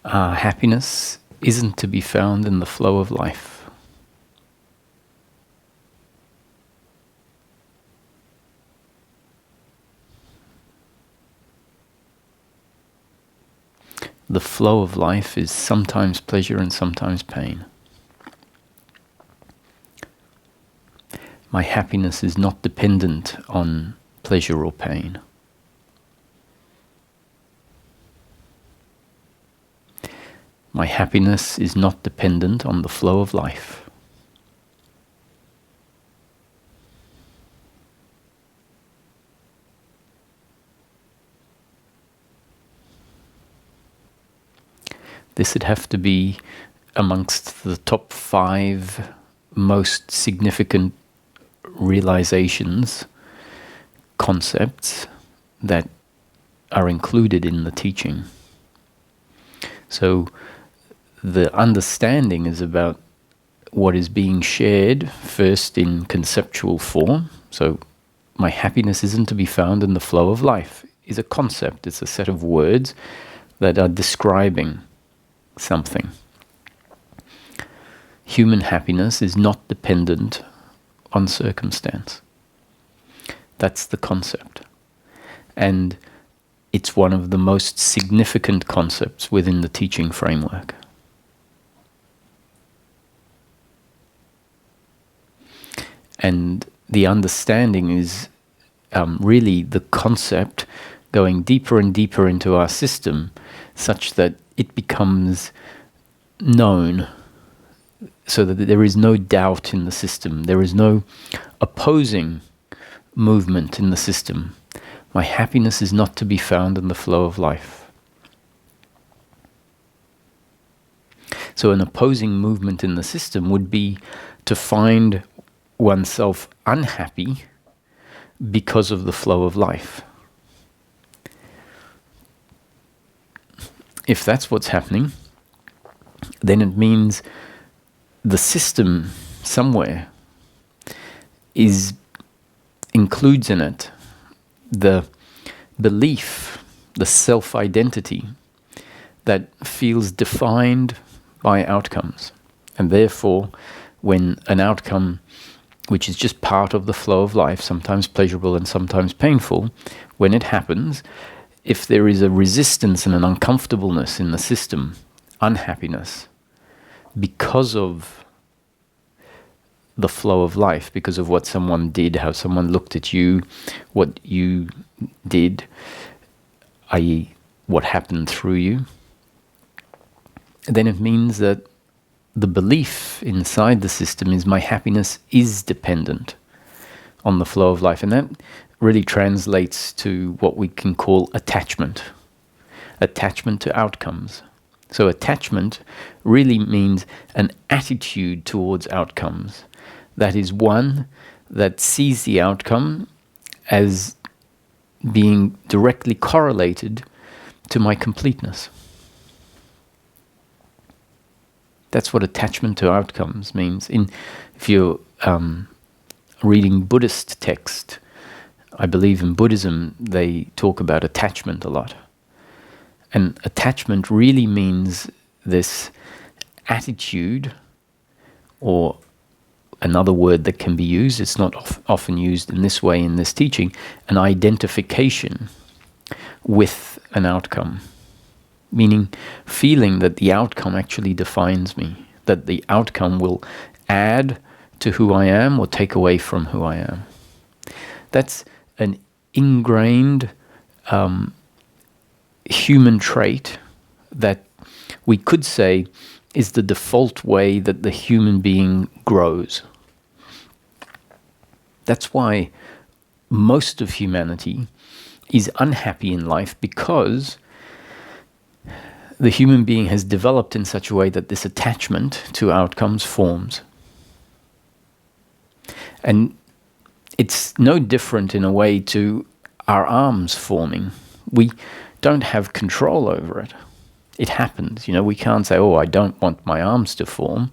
Happiness isn't to be found in the flow of life. The flow of life is sometimes pleasure and sometimes pain. My happiness is not dependent on pleasure or pain. My happiness is not dependent on the flow of life. This would have to be amongst the top 5 most significant realizations, concepts that are included in the teaching. So the understanding is about what is being shared first in conceptual form. So my happiness isn't to be found in the flow of life is a concept. It's a set of words that are describing something. Human happiness is not dependent on circumstance. That's the concept. And it's one of the most significant concepts within the teaching framework. And the understanding is really the concept going deeper and deeper into our system, such that it becomes known, so that there is no doubt in the system. There is no opposing movement in the system. My happiness is not to be found in the flow of life. So an opposing movement in the system would be to find oneself unhappy because of the flow of life. If that's what's happening, then it means the system somewhere includes in it the belief, the self-identity that feels defined by outcomes. And therefore, when an outcome which is just part of the flow of life, sometimes pleasurable and sometimes painful, when it happens, if there is a resistance and an uncomfortableness in the system, unhappiness, because of the flow of life, because of what someone did, how someone looked at you, what you did, i.e. what happened through you, then it means that the belief inside the system is my happiness is dependent on the flow of life. And that really translates to what we can call attachment. Attachment to outcomes. So attachment really means an attitude towards outcomes. That is one that sees the outcome as being directly correlated to my completeness. That's what attachment to outcomes means. If you're reading Buddhist text, I believe in Buddhism they talk about attachment a lot. And attachment really means this attitude, or another word that can be used, it's not often used in this way in this teaching, an identification with an outcome. Meaning feeling that the outcome actually defines me, that the outcome will add to who I am or take away from who I am. That's an ingrained human trait that we could say is the default way that the human being grows. That's why most of humanity is unhappy in life, because the human being has developed in such a way that this attachment to outcomes forms. And it's no different in a way to our arms forming. We don't have control over it. It happens. We can't say, I don't want my arms to form.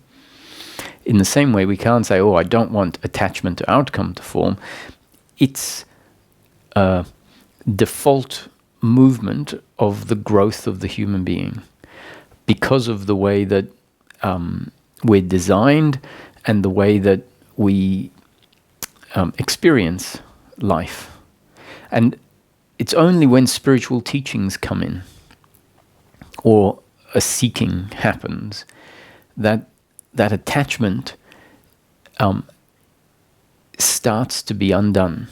In the same way, we can't say, I don't want attachment to outcome to form. It's a default movement of the growth of the human being. because of the way that we're designed and the way that we experience life. And it's only when spiritual teachings come in or a seeking happens that that attachment starts to be undone.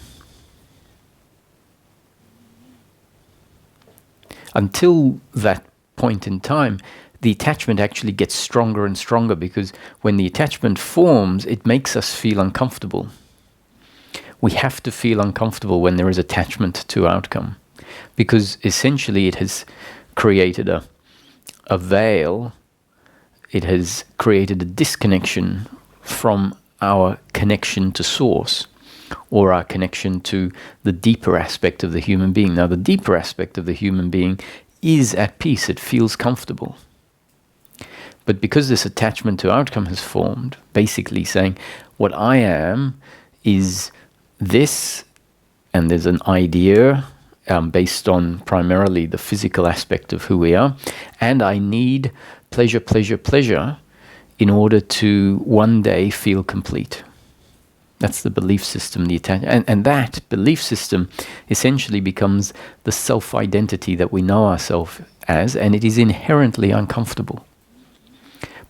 Until that point in time, the attachment actually gets stronger and stronger, because when the attachment forms, it makes us feel uncomfortable. We have to feel uncomfortable when there is attachment to outcome, because essentially it has created a veil. It has created a disconnection from our connection to source, or our connection to the deeper aspect of the human being. Now, the deeper aspect of the human being is at peace. It feels comfortable. But because this attachment to outcome has formed, basically saying, what I am is this, and there's an idea based on primarily the physical aspect of who we are, and I need pleasure, pleasure, pleasure in order to one day feel complete. That's the belief system, and that belief system essentially becomes the self-identity that we know ourselves as, and it is inherently uncomfortable.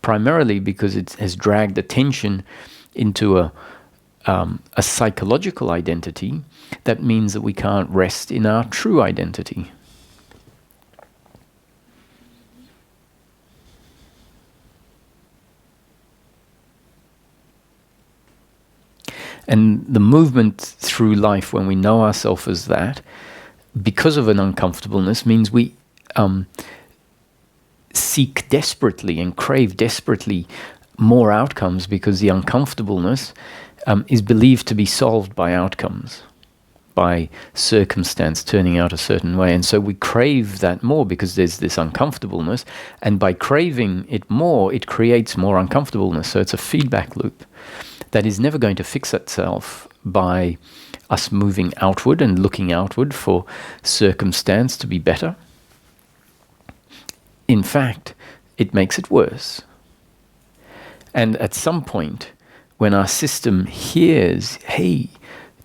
Primarily because it has dragged attention into a psychological identity that means that we can't rest in our true identity. And the movement through life when we know ourselves as that, because of an uncomfortableness, means we seek desperately and crave desperately more outcomes, because the uncomfortableness is believed to be solved by outcomes, by circumstance turning out a certain way. And so we crave that more because there's this uncomfortableness, and by craving it more, it creates more uncomfortableness. So it's a feedback loop that is never going to fix itself by us moving outward and looking outward for circumstance to be better. In fact, it makes it worse. And at some point, when our system hears, hey,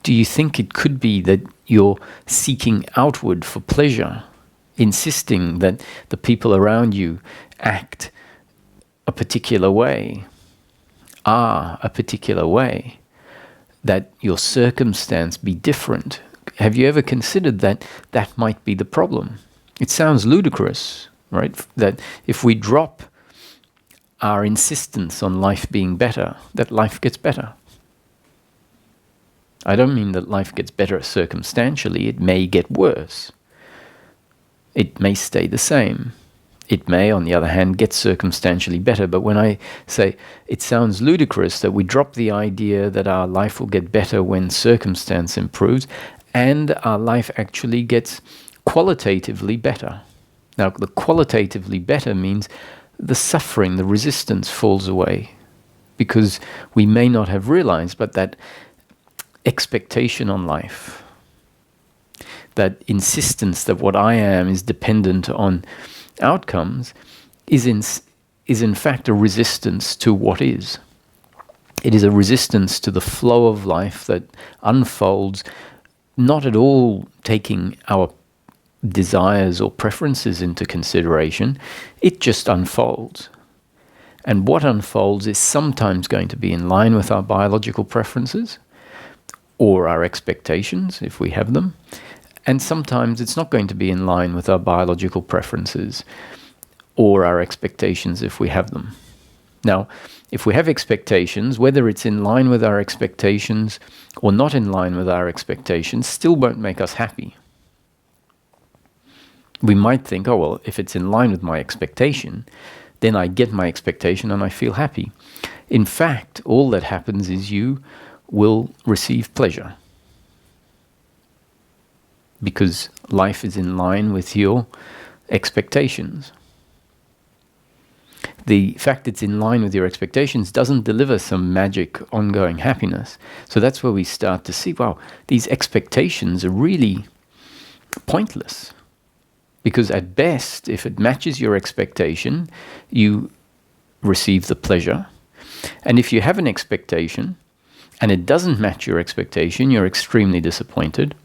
do you think it could be that you're seeking outward for pleasure, insisting that the people around you act a particular way, are a particular way, that your circumstance be different? Have you ever considered that that might be the problem? It sounds ludicrous, right? That if we drop our insistence on life being better, that life gets better. I don't mean that life gets better circumstantially. It may get worse. It may stay the same. It may, on the other hand, get circumstantially better. But when I say it sounds ludicrous that we drop the idea that our life will get better when circumstance improves, and our life actually gets qualitatively better. Now, the qualitatively better means the suffering, the resistance falls away, because we may not have realized, but that expectation on life, that insistence that what I am is dependent on outcomes, is in fact a resistance to what is. It is a resistance to the flow of life that unfolds, not at all taking our desires or preferences into consideration. It just unfolds. And what unfolds is sometimes going to be in line with our biological preferences or our expectations, if we have them. And sometimes it's not going to be in line with our biological preferences or our expectations, if we have them. Now, if we have expectations, whether it's in line with our expectations or not in line with our expectations, still won't make us happy. We might think, oh, well, if it's in line with my expectation, then I get my expectation and I feel happy. In fact, all that happens is you will receive pleasure, because life is in line with your expectations. The fact it's in line with your expectations doesn't deliver some magic ongoing happiness. So that's where we start to see, wow, these expectations are really pointless. Because at best, if it matches your expectation, you receive the pleasure. And if you have an expectation and it doesn't match your expectation, you're extremely disappointed.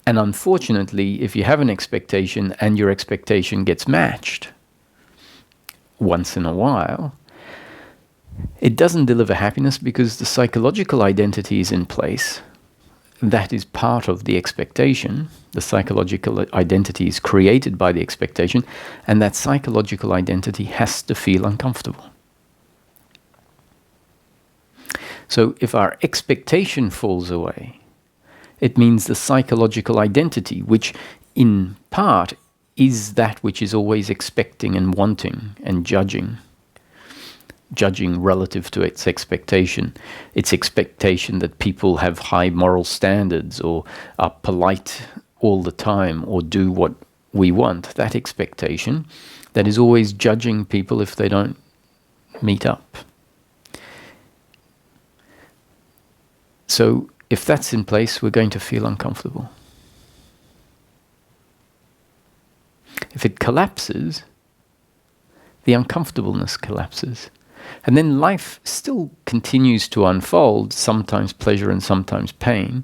And unfortunately, if you have an expectation and your expectation gets matched once in a while, it doesn't deliver happiness because the psychological identity is in place. That is part of the expectation. The psychological identity is created by the expectation, and that psychological identity has to feel uncomfortable. So if our expectation falls away, it means the psychological identity, which in part is that which is always expecting and wanting and judging relative to its expectation that people have high moral standards or are polite all the time or do what we want. That expectation that is always judging people if they don't meet up. So if that's in place, we're going to feel uncomfortable. If it collapses, the uncomfortableness collapses. And then life still continues to unfold, sometimes pleasure and sometimes pain.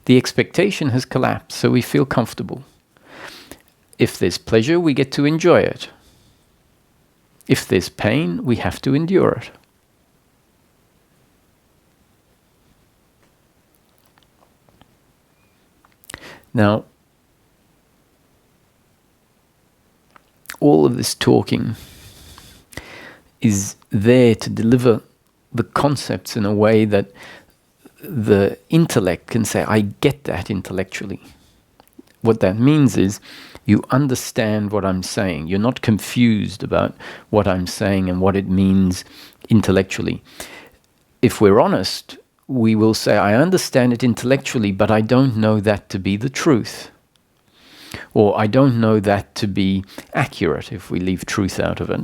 The expectation has collapsed, so we feel comfortable. If there's pleasure, we get to enjoy it. If there's pain, we have to endure it. Now, all of this talking is there to deliver the concepts in a way that the intellect can say, I get that intellectually. What that means is you understand what I'm saying. You're not confused about what I'm saying and what it means intellectually. If we're honest, we will say, I understand it intellectually, but I don't know that to be the truth. Or I don't know that to be accurate, if we leave truth out of it.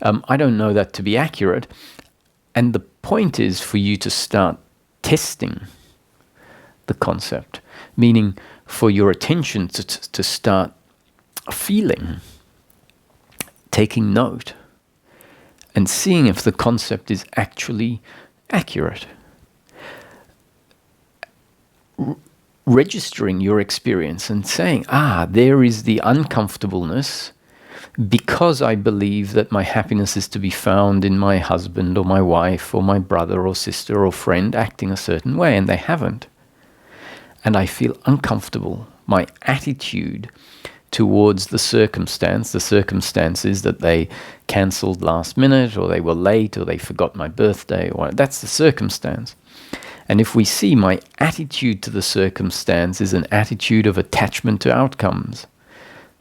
I don't know that to be accurate. And the point is for you to start testing the concept, meaning for your attention to start feeling, taking note, and seeing if the concept is actually accurate. Registering your experience and saying, there is the uncomfortableness because I believe that my happiness is to be found in my husband or my wife or my brother or sister or friend acting a certain way, and they haven't. And I feel uncomfortable. My attitude towards the circumstance is that they cancelled last minute or they were late or they forgot my birthday, or that's the circumstance. And if we see my attitude to the circumstance is an attitude of attachment to outcomes,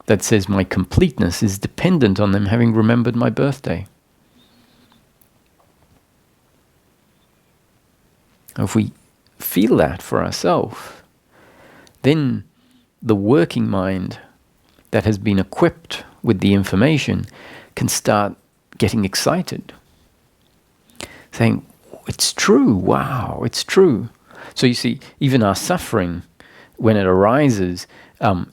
that says my completeness is dependent on them having remembered my birthday. If we feel that for ourselves, then the working mind that has been equipped with the information can start getting excited, saying, it's true, wow, it's true. So you see, even our suffering, when it arises,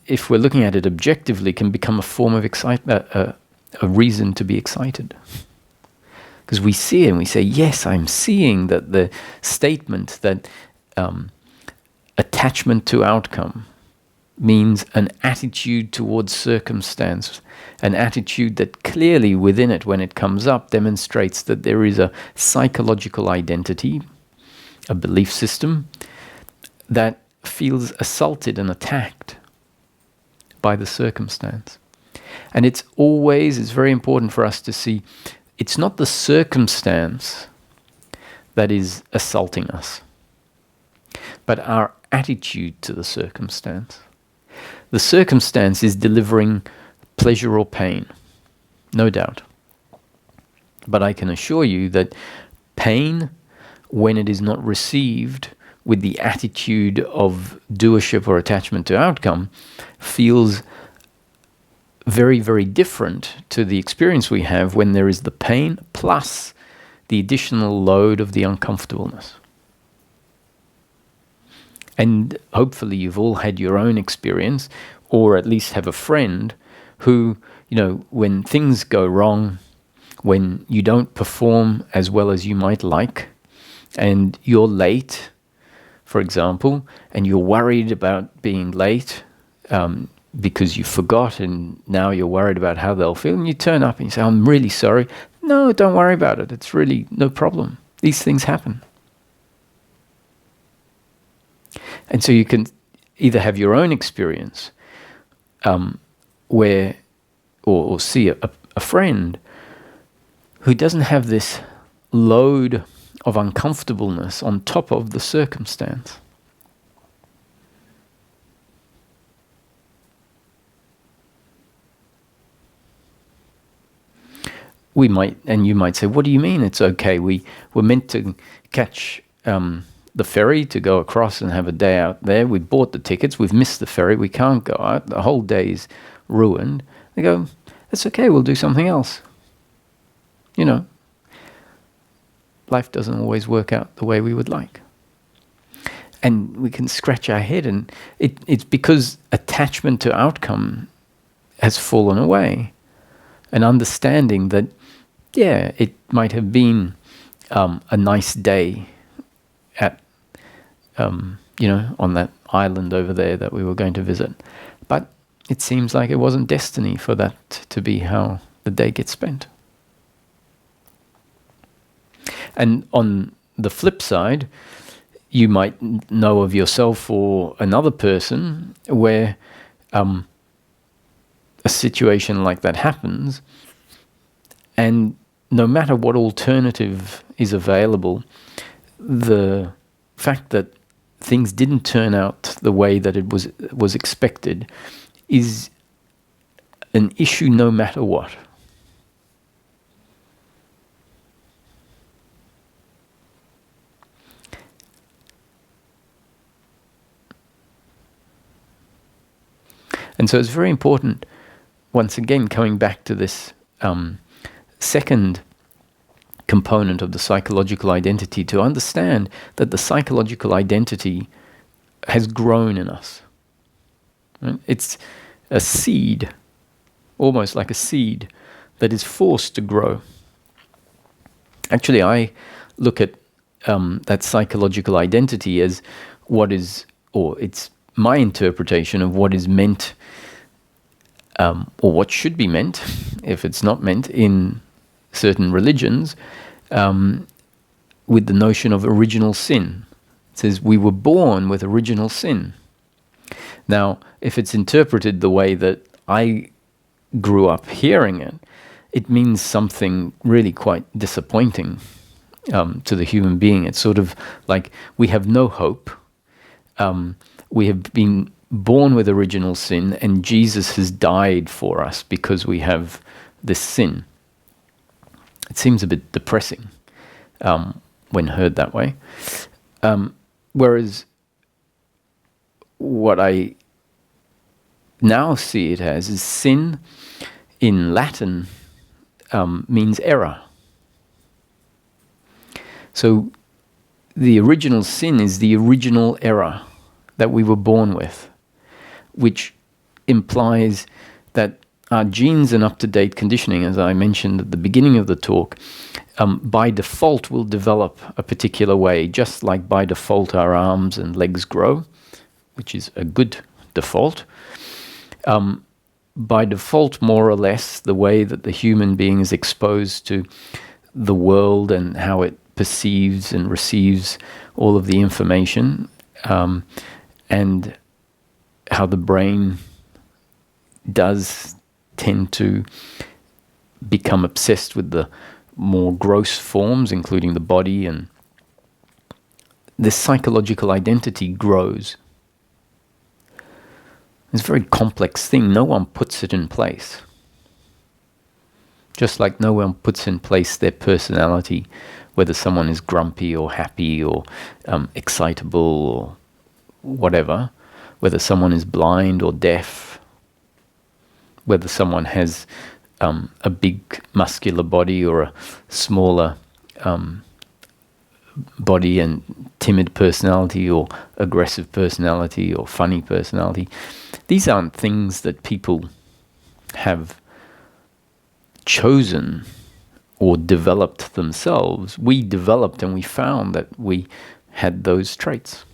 if we're looking at it objectively, can become a form of excitement, a reason to be excited. Because we see it and we say, yes, I'm seeing that the statement that attachment to outcome means an attitude towards circumstance, an attitude that clearly within it, when it comes up, demonstrates that there is a psychological identity, a belief system, that feels assaulted and attacked by the circumstance. And it's very important for us to see, it's not the circumstance that is assaulting us, but our attitude to the circumstance. The circumstance is delivering pleasure or pain, no doubt. But I can assure you that pain, when it is not received with the attitude of doership or attachment to outcome, feels very, very different to the experience we have when there is the pain plus the additional load of the uncomfortableness. And hopefully you've all had your own experience or at least have a friend who, when things go wrong, when you don't perform as well as you might like, and you're late, for example, and you're worried about being late because you forgot, and now you're worried about how they'll feel, and you turn up and you say, I'm really sorry. No, don't worry about it. It's really no problem. These things happen. And so you can either have your own experience where, or see a friend who doesn't have this load of uncomfortableness on top of the circumstance. We might, and you might say, what do you mean it's okay? We were meant to catch the ferry to go across and have a day out there. We bought the tickets. We've missed the ferry. We can't go out. The whole day's ruined. They go, it's okay. We'll do something else. Life doesn't always work out the way we would like. And we can scratch our head, and it's because attachment to outcome has fallen away. An understanding that, it might have been a nice day at, on that island over there that we were going to visit. But it seems like it wasn't destiny for that to be how the day gets spent. And on the flip side, you might know of yourself or another person where a situation like that happens, and no matter what alternative is available, the fact that things didn't turn out the way that it was expected is an issue no matter what. And so it's very important, once again, coming back to this second component of the psychological identity, to understand that the psychological identity has grown in us. Right? It's a seed, almost like a seed, that is forced to grow. Actually, I look at that psychological identity as what is, or it's my interpretation of what is meant, or what should be meant, if it's not meant, in certain religions, with the notion of original sin. It says we were born with original sin. Now, if it's interpreted the way that I grew up hearing it, it means something really quite disappointing to the human being. It's sort of like we have no hope. We have been born with original sin, and Jesus has died for us because we have this sin. It seems a bit depressing when heard that way. Whereas what I now see it as is sin in Latin means error. So the original sin is the original error that we were born with, which implies that our genes and up-to-date conditioning, as I mentioned at the beginning of the talk, by default will develop a particular way, just like by default our arms and legs grow, which is a good default. By default, more or less, the way that the human being is exposed to the world and how it perceives and receives all of the information, and how the brain does tend to become obsessed with the more gross forms, including the body, and this psychological identity grows. It's a very complex thing. No one puts it in place. Just like no one puts in place their personality, whether someone is grumpy or happy or excitable or whatever, whether someone is blind or deaf, whether someone has a big muscular body or a smaller body and timid personality or aggressive personality or funny personality. These aren't things that people have chosen or developed themselves. We developed and we found that we had those traits.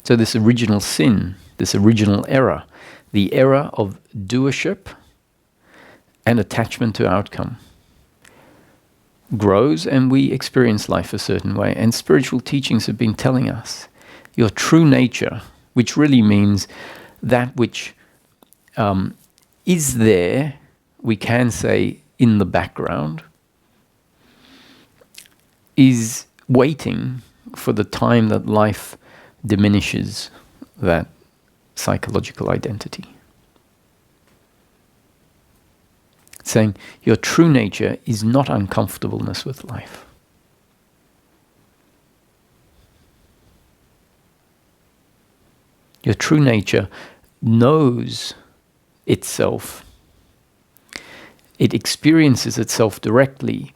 So this original sin, this original error, the error of doership and attachment to outcome, grows and we experience life a certain way. And spiritual teachings have been telling us your true nature, which really means that which is there, we can say in the background, is waiting for the time that life diminishes that psychological identity. Saying your true nature is not uncomfortableness with life. Your true nature knows itself. It experiences itself directly.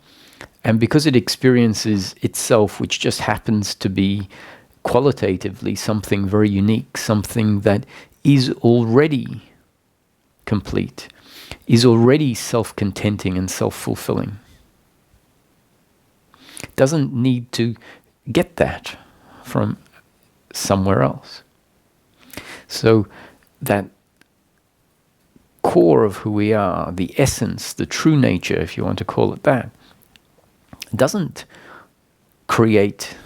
And because it experiences itself, which just happens to be qualitatively something very unique, something that is already complete, is already self-contenting and self-fulfilling, doesn't need to get that from somewhere else. So that core of who we are, the essence, the true nature, if you want to call it that, doesn't create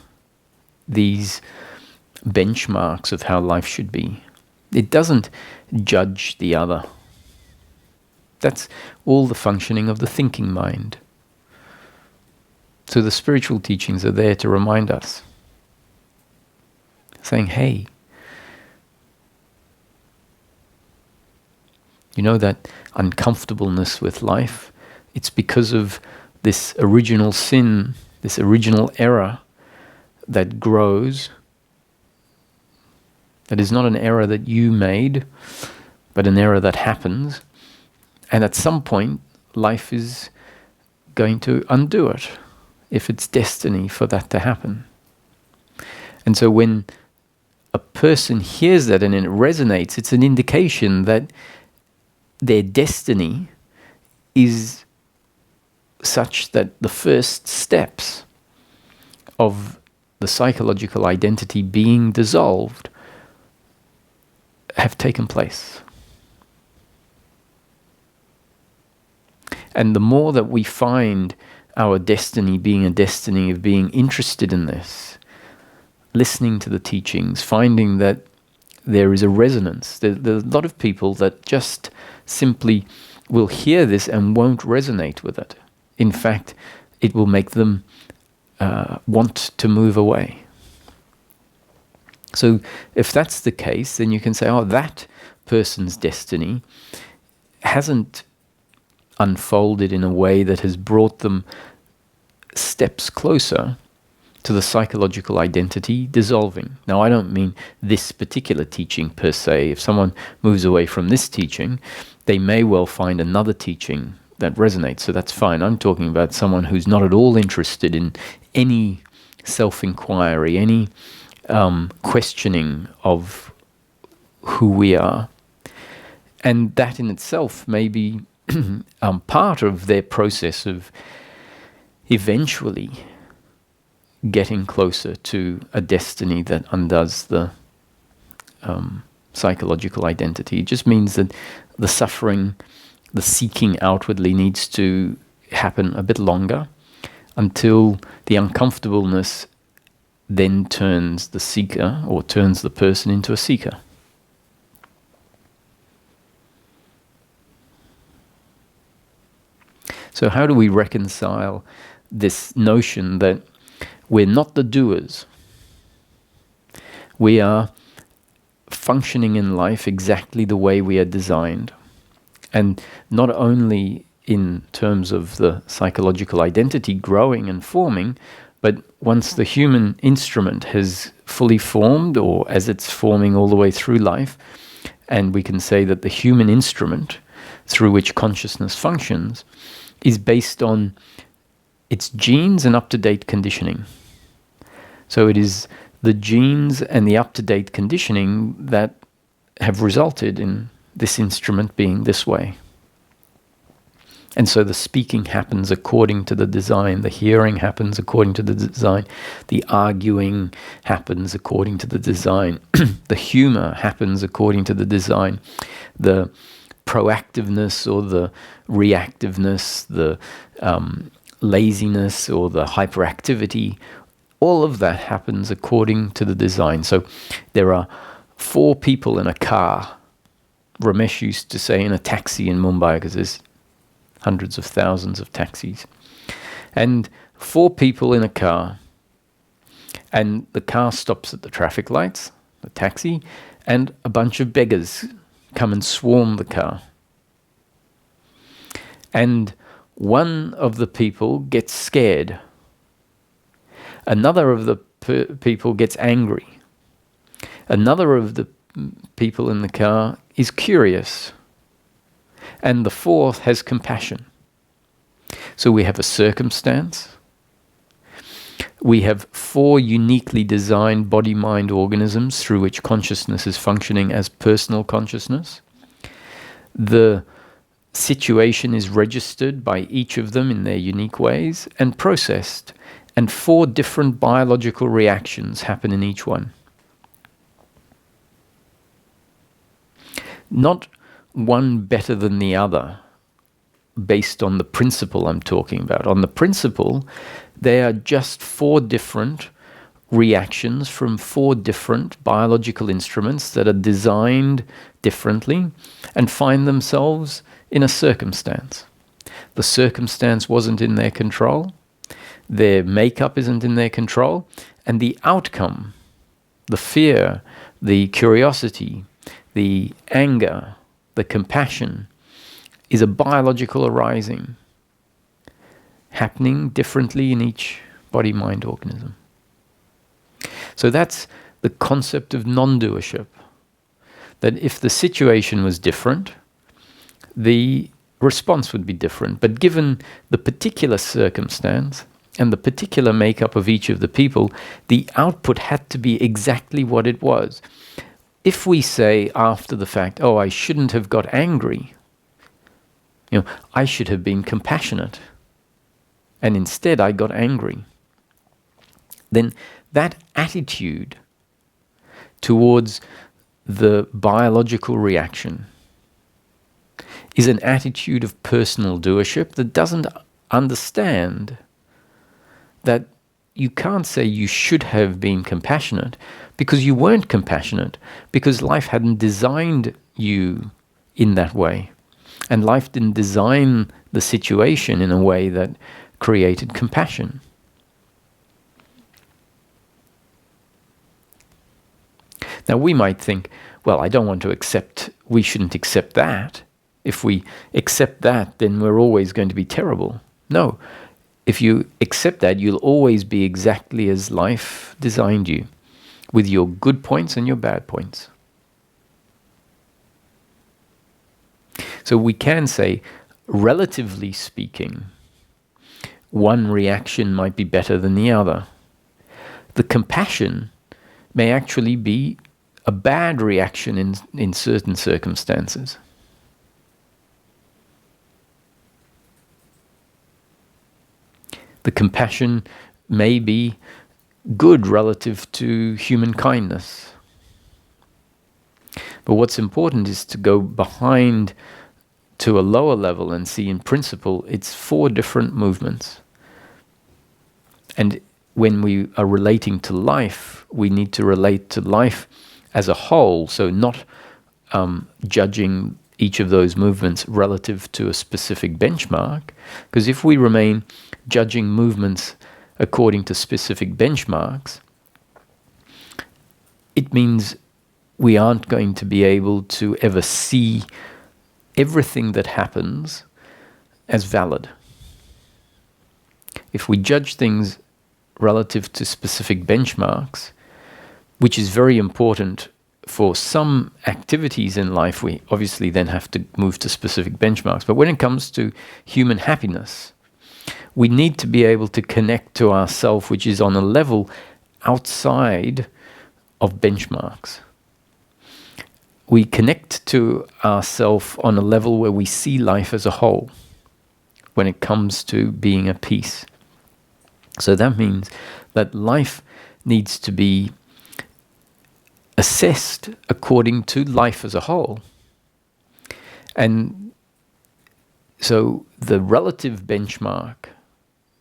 these benchmarks of how life should be. It doesn't judge the other. That's all the functioning of the thinking mind. So the spiritual teachings are there to remind us, saying, hey, you know that uncomfortableness with life, it's because of this original sin, this original error that grows, that is not an error that you made, but an error that happens. And at some point, life is going to undo it, if it's destiny for that to happen. And so when a person hears that and it resonates, it's an indication that their destiny is such that the first steps of the psychological identity being dissolved have taken place. And the more that we find our destiny being a destiny of being interested in this, listening to the teachings, finding that there is a resonance. There's a lot of people that just simply will hear this and won't resonate with it. In fact, it will make them want to move away. So if that's the case, then you can say, oh, that person's destiny hasn't unfolded in a way that has brought them steps closer to the psychological identity dissolving. Now, I don't mean this particular teaching per se. If someone moves away from this teaching, they may well find another teaching that resonates, so that's fine. I'm talking about someone who's not at all interested in any self-inquiry, any questioning of who we are. And that in itself may be part of their process of eventually getting closer to a destiny that undoes the psychological identity. It just means that the suffering, the seeking outwardly needs to happen a bit longer until the uncomfortableness then turns the seeker or turns the person into a seeker. So how do we reconcile this notion that we're not the doers? We are functioning in life exactly the way we are designed. And not only in terms of the psychological identity growing and forming, but once the human instrument has fully formed, or as it's forming all the way through life, and we can say that the human instrument through which consciousness functions is based on It's genes and up-to-date conditioning. So it is the genes and the up-to-date conditioning that have resulted in this instrument being this way. And so the speaking happens according to the design, the hearing happens according to the design, the arguing happens according to the design, the humor happens according to the design, the proactiveness or the reactiveness, the laziness or the hyperactivity, all of that happens according to the design. So there are 4 people in a car. Ramesh used to say in a taxi in Mumbai, because there's hundreds of thousands of taxis. And 4 people in a car. And the car stops at the traffic lights, the taxi, and a bunch of beggars come and swarm the car. And one of the people gets scared. Another of the people gets angry. Another of the people in the car is curious. And the 4th has compassion. So we have a circumstance. We have 4 uniquely designed body-mind organisms through which consciousness is functioning as personal consciousness. The situation is registered by each of them in their unique ways and processed. And 4 different biological reactions happen in each one. Not one better than the other, based on the principle I'm talking about. On the principle, they are just 4 different reactions from 4 different biological instruments that are designed differently and find themselves in a circumstance. The circumstance wasn't in their control, their makeup isn't in their control, and the outcome, the fear, the curiosity, the anger, the compassion, is a biological arising, happening differently in each body-mind organism. So that's the concept of non-doership. That if the situation was different, the response would be different. But given the particular circumstance and the particular makeup of each of the people, the output had to be exactly what it was. If we say after the fact, oh, I shouldn't have got angry, I should have been compassionate, and instead I got angry, then that attitude towards the biological reaction is an attitude of personal doership that doesn't understand that you can't say you should have been compassionate because you weren't compassionate, because life hadn't designed you in that way. And life didn't design the situation in a way that created compassion. Now we might think, well, I don't want to accept, we shouldn't accept that. If we accept that, then we're always going to be terrible. No. If you accept that, you'll always be exactly as life designed you, with your good points and your bad points. So we can say, relatively speaking, one reaction might be better than the other. The compassion may actually be a bad reaction in certain circumstances. The compassion may be good relative to human kindness. But what's important is to go behind to a lower level and see in principle it's 4 different movements. And when we are relating to life, we need to relate to life as a whole, so not judging each of those movements relative to a specific benchmark, because if we remain judging movements according to specific benchmarks, it means we aren't going to be able to ever see everything that happens as valid. If we judge things relative to specific benchmarks, which is very important for some activities in life, we obviously then have to move to specific benchmarks. But when it comes to human happiness, we need to be able to connect to ourself, which is on a level outside of benchmarks. We connect to ourself on a level where we see life as a whole when it comes to being at peace. So that means that life needs to be assessed according to life as a whole. And so the relative benchmark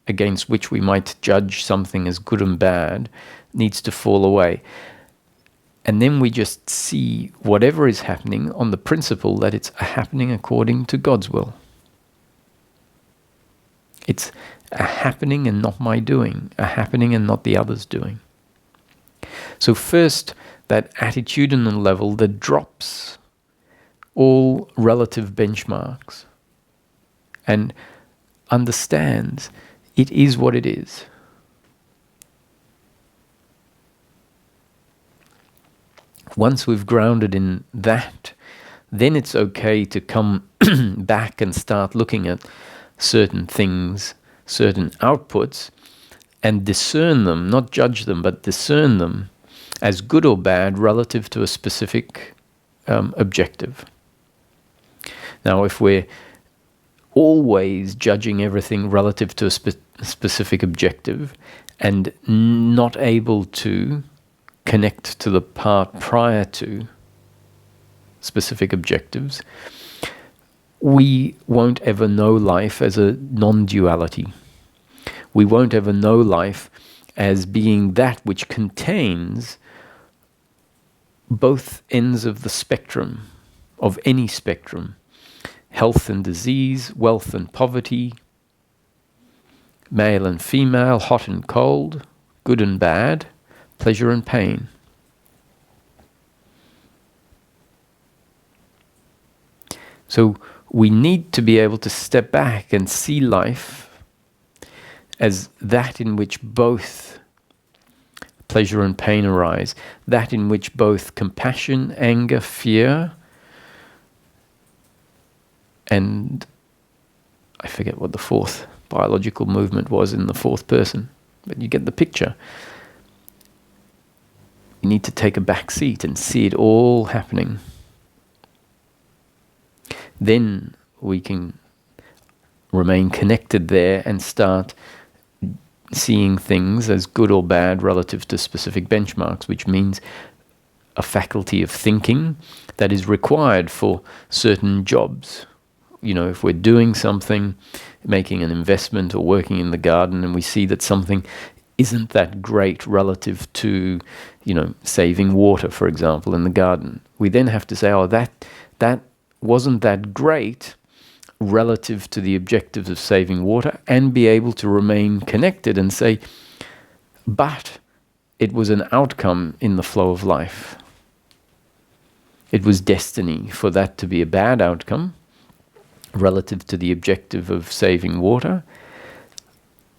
against which we might judge something as good and bad needs to fall away. And then we just see whatever is happening on the principle that it's happening according to God's will. It's a happening and not my doing, a happening and not the other's doing. So first, that attitudinal level that drops all relative benchmarks and understands it is what it is. Once we've grounded in that, then it's okay to come back and start looking at certain things, certain outputs, and discern them, not judge them, but discern them as good or bad relative to a specific objective. Now, if we're always judging everything relative to a specific objective and not able to connect to the part prior to specific objectives, we won't ever know life as a non-duality. We won't ever know life as being that which contains both ends of the spectrum, of any spectrum: health and disease, wealth and poverty, male and female, hot and cold, good and bad, pleasure and pain. So we need to be able to step back and see life as that in which both pleasure and pain arise, that in which both compassion, anger, fear, and I forget what the fourth biological movement was in the fourth person, but you get the picture. You need to take a back seat and see it all happening. Then we can remain connected there and start seeing things as good or bad relative to specific benchmarks, which means a faculty of thinking that is required for certain jobs. You know, if we're doing something, making an investment or working in the garden, and we see that something isn't that great relative to, you know, saving water, for example, in the garden, we then have to say, oh, that wasn't that great relative to the objectives of saving water, and be able to remain connected and say, but it was an outcome in the flow of life. It was destiny for that to be a bad outcome relative to the objective of saving water.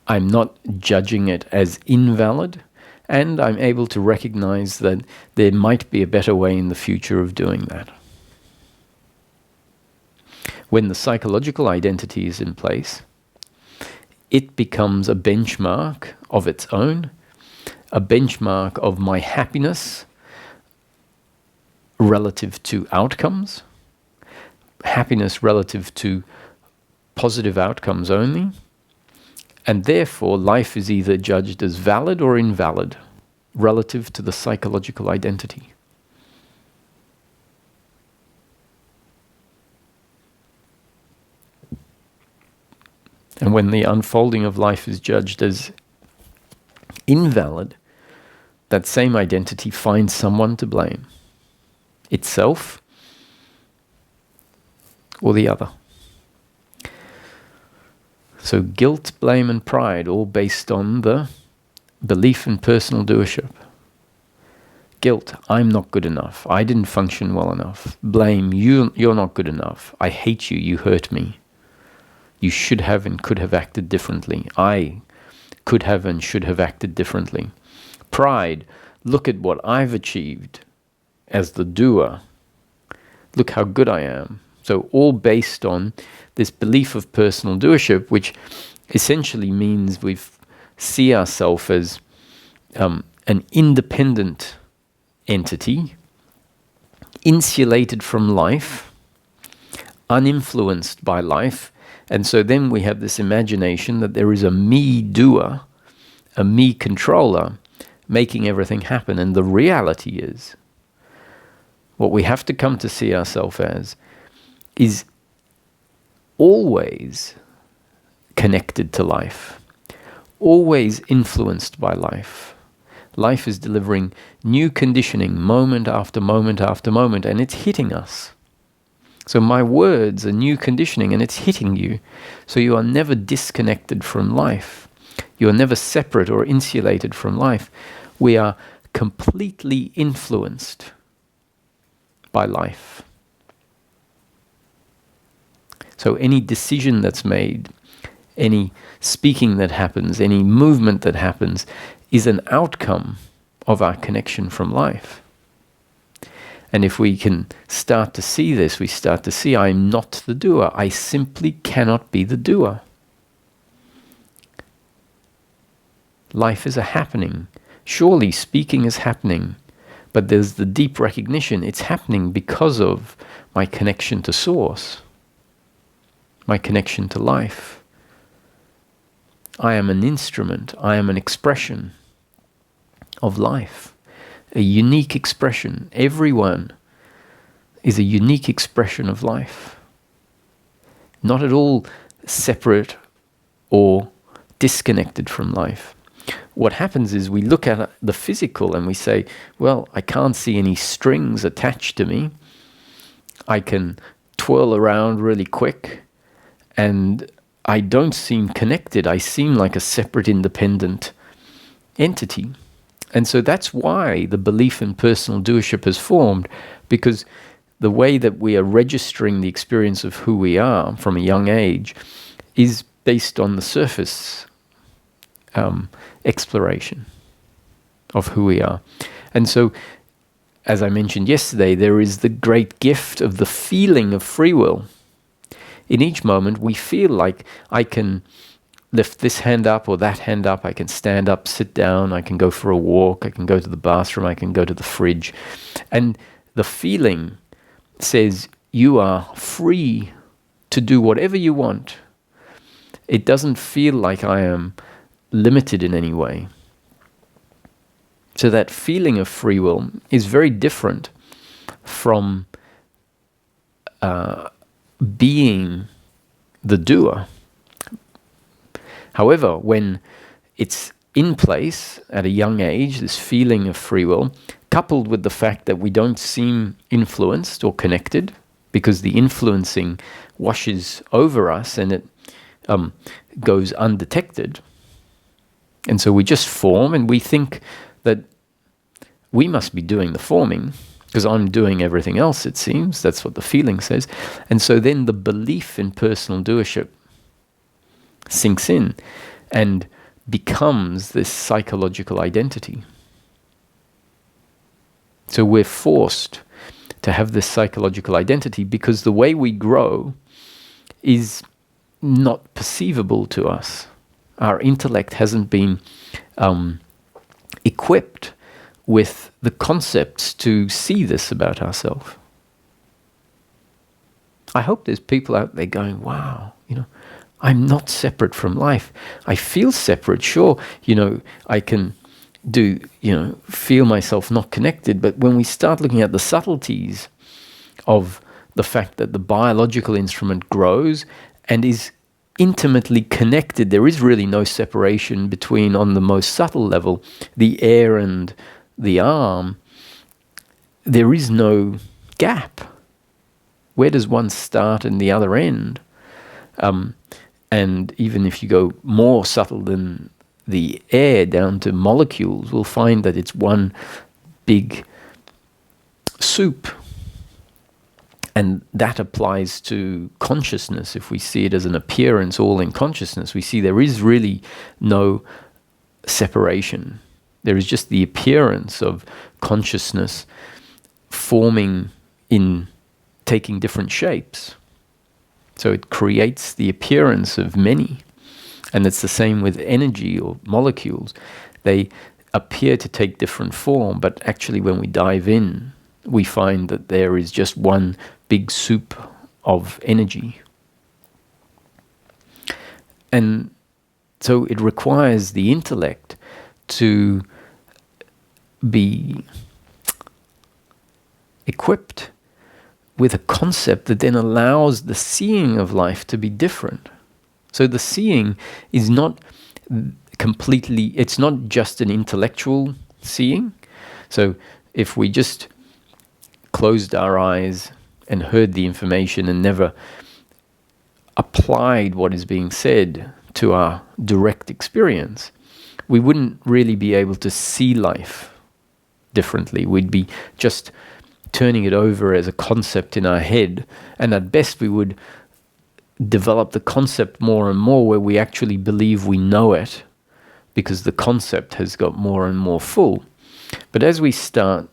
I'm not judging it as invalid, and I'm able to recognize that there might be a better way in the future of doing that. When the psychological identity is in place, it becomes a benchmark of its own, a benchmark of my happiness relative to outcomes, happiness relative to positive outcomes only, and therefore life is either judged as valid or invalid relative to the psychological identity. And when the unfolding of life is judged as invalid, that same identity finds someone to blame: itself or the other. So guilt, blame, and pride, all based on the belief in personal doership. Guilt: I'm not good enough. I didn't function well enough. Blame: you're not good enough. I hate you. You hurt me. You should have and could have acted differently. I could have and should have acted differently. Pride: look at what I've achieved as the doer. Look how good I am. So all based on this belief of personal doership, which essentially means we see ourselves as an independent entity, insulated from life, uninfluenced by life. And so then we have this imagination that there is a me doer, a me controller, making everything happen. And the reality is, what we have to come to see ourselves as is always connected to life, always influenced by life. Life is delivering new conditioning moment after moment after moment, and it's hitting us. So my words are new conditioning, and it's hitting you. So you are never disconnected from life. You are never separate or insulated from life. We are completely influenced by life. So any decision that's made, any speaking that happens, any movement that happens is an outcome of our connection from life. And if we can start to see this, we start to see I'm not the doer. I simply cannot be the doer. Life is a happening. Surely speaking is happening, but there's the deep recognition it's happening because of my connection to Source, my connection to life. I am an instrument, I am an expression of life, a unique expression. Everyone is a unique expression of life. Not at all separate or disconnected from life. What happens is we look at the physical and we say, well, I can't see any strings attached to me. I can twirl around really quick and I don't seem connected. I seem like a separate, independent entity. And so that's why the belief in personal doership has formed, because the way that we are registering the experience of who we are from a young age is based on the surface exploration of who we are. And so, as I mentioned yesterday, there is the great gift of the feeling of free will. In each moment, we feel like I can lift this hand up or that hand up, I can stand up, sit down, I can go for a walk, I can go to the bathroom, I can go to the fridge. And the feeling says you are free to do whatever you want. It doesn't feel like I am limited in any way. So that feeling of free will is very different from being the doer. However, when it's in place at a young age, this feeling of free will, coupled with the fact that we don't seem influenced or connected, because the influencing washes over us and it goes undetected. And so we just form and we think that we must be doing the forming because I'm doing everything else, it seems. That's what the feeling says. And so then the belief in personal doership sinks in and becomes this psychological identity. So we're forced to have this psychological identity because the way we grow is not perceivable to us. Our intellect hasn't been equipped with the concepts to see this about ourselves. I hope there's people out there going, wow, I'm not separate from life. I feel separate, sure. I can feel myself not connected. But when we start looking at the subtleties of the fact that the biological instrument grows and is intimately connected, there is really no separation between, on the most subtle level, the air and the arm. There is no gap. Where does one start and the other end? And even if you go more subtle than the air down to molecules, we'll find that it's one big soup. And that applies to consciousness. If we see it as an appearance all in consciousness, we see there is really no separation. There is just the appearance of consciousness forming in taking different shapes. So it creates the appearance of many. And it's the same with energy or molecules. They appear to take different form, but actually when we dive in, we find that there is just one big soup of energy. And so it requires the intellect to be equipped with a concept that then allows the seeing of life to be different. So the seeing is not completely, it's not just an intellectual seeing. So if we just closed our eyes and heard the information and never applied what is being said to our direct experience, we wouldn't really be able to see life differently. We'd be just turning it over as a concept in our head, and at best we would develop the concept more and more where we actually believe we know it because the concept has got more and more full. But as we start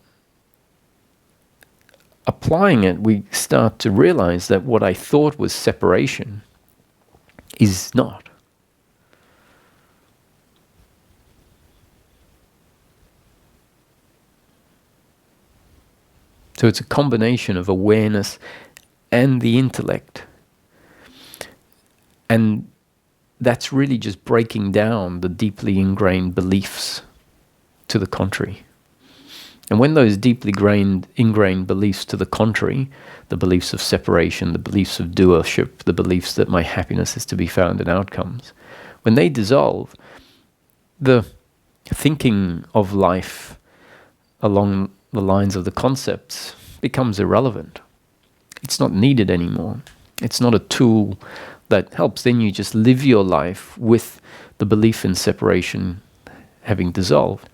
applying it, we start to realize that what I thought was separation is not. So it's a combination of awareness and the intellect. And that's really just breaking down the deeply ingrained beliefs to the contrary. And when those deeply ingrained beliefs to the contrary, the beliefs of separation, the beliefs of doership, the beliefs that my happiness is to be found in outcomes, when they dissolve, the thinking of life along the lines of the concepts becomes irrelevant. It's not needed anymore. It's not a tool that helps. Then you just live your life with the belief in separation having dissolved.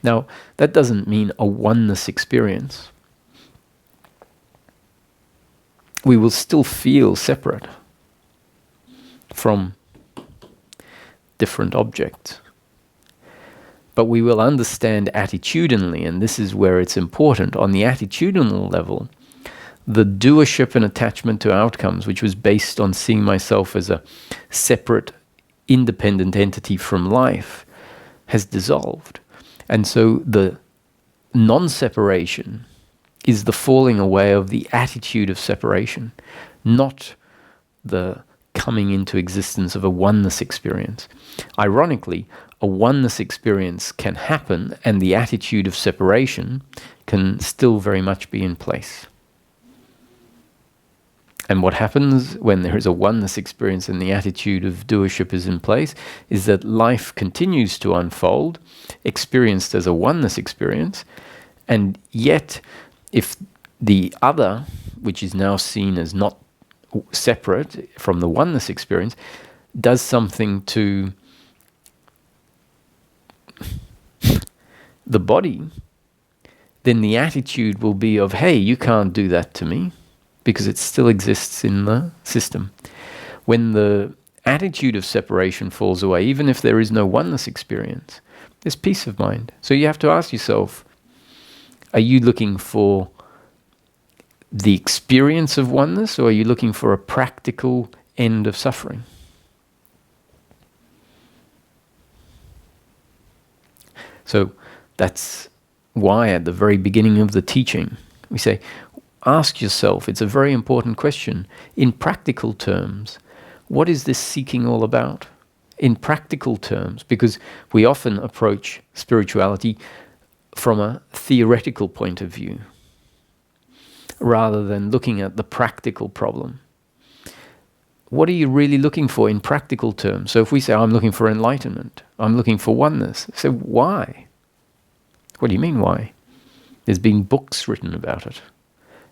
Now, that doesn't mean a oneness experience. We will still feel separate from different objects. But we will understand attitudinally, and this is where it's important, on the attitudinal level, the doership and attachment to outcomes, which was based on seeing myself as a separate, independent entity from life, has dissolved. And so the non-separation is the falling away of the attitude of separation, not the coming into existence of a oneness experience. Ironically, a oneness experience can happen and the attitude of separation can still very much be in place. And what happens when there is a oneness experience and the attitude of doership is in place is that life continues to unfold, experienced as a oneness experience, and yet if the other, which is now seen as not separate from the oneness experience, does something to the body, then the attitude will be of, hey, you can't do that to me, because it still exists in the system. When the attitude of separation falls away, even if there is no oneness experience, there's peace of mind. So you have to ask yourself, are you looking for the experience of oneness, or are you looking for a practical end of suffering? So that's why at the very beginning of the teaching, we say, ask yourself, it's a very important question, in practical terms, what is this seeking all about? In practical terms, because we often approach spirituality from a theoretical point of view, rather than looking at the practical problem. What are you really looking for in practical terms? So if we say, I'm looking for enlightenment, I'm looking for oneness, so why? What do you mean, why? There's been books written about it.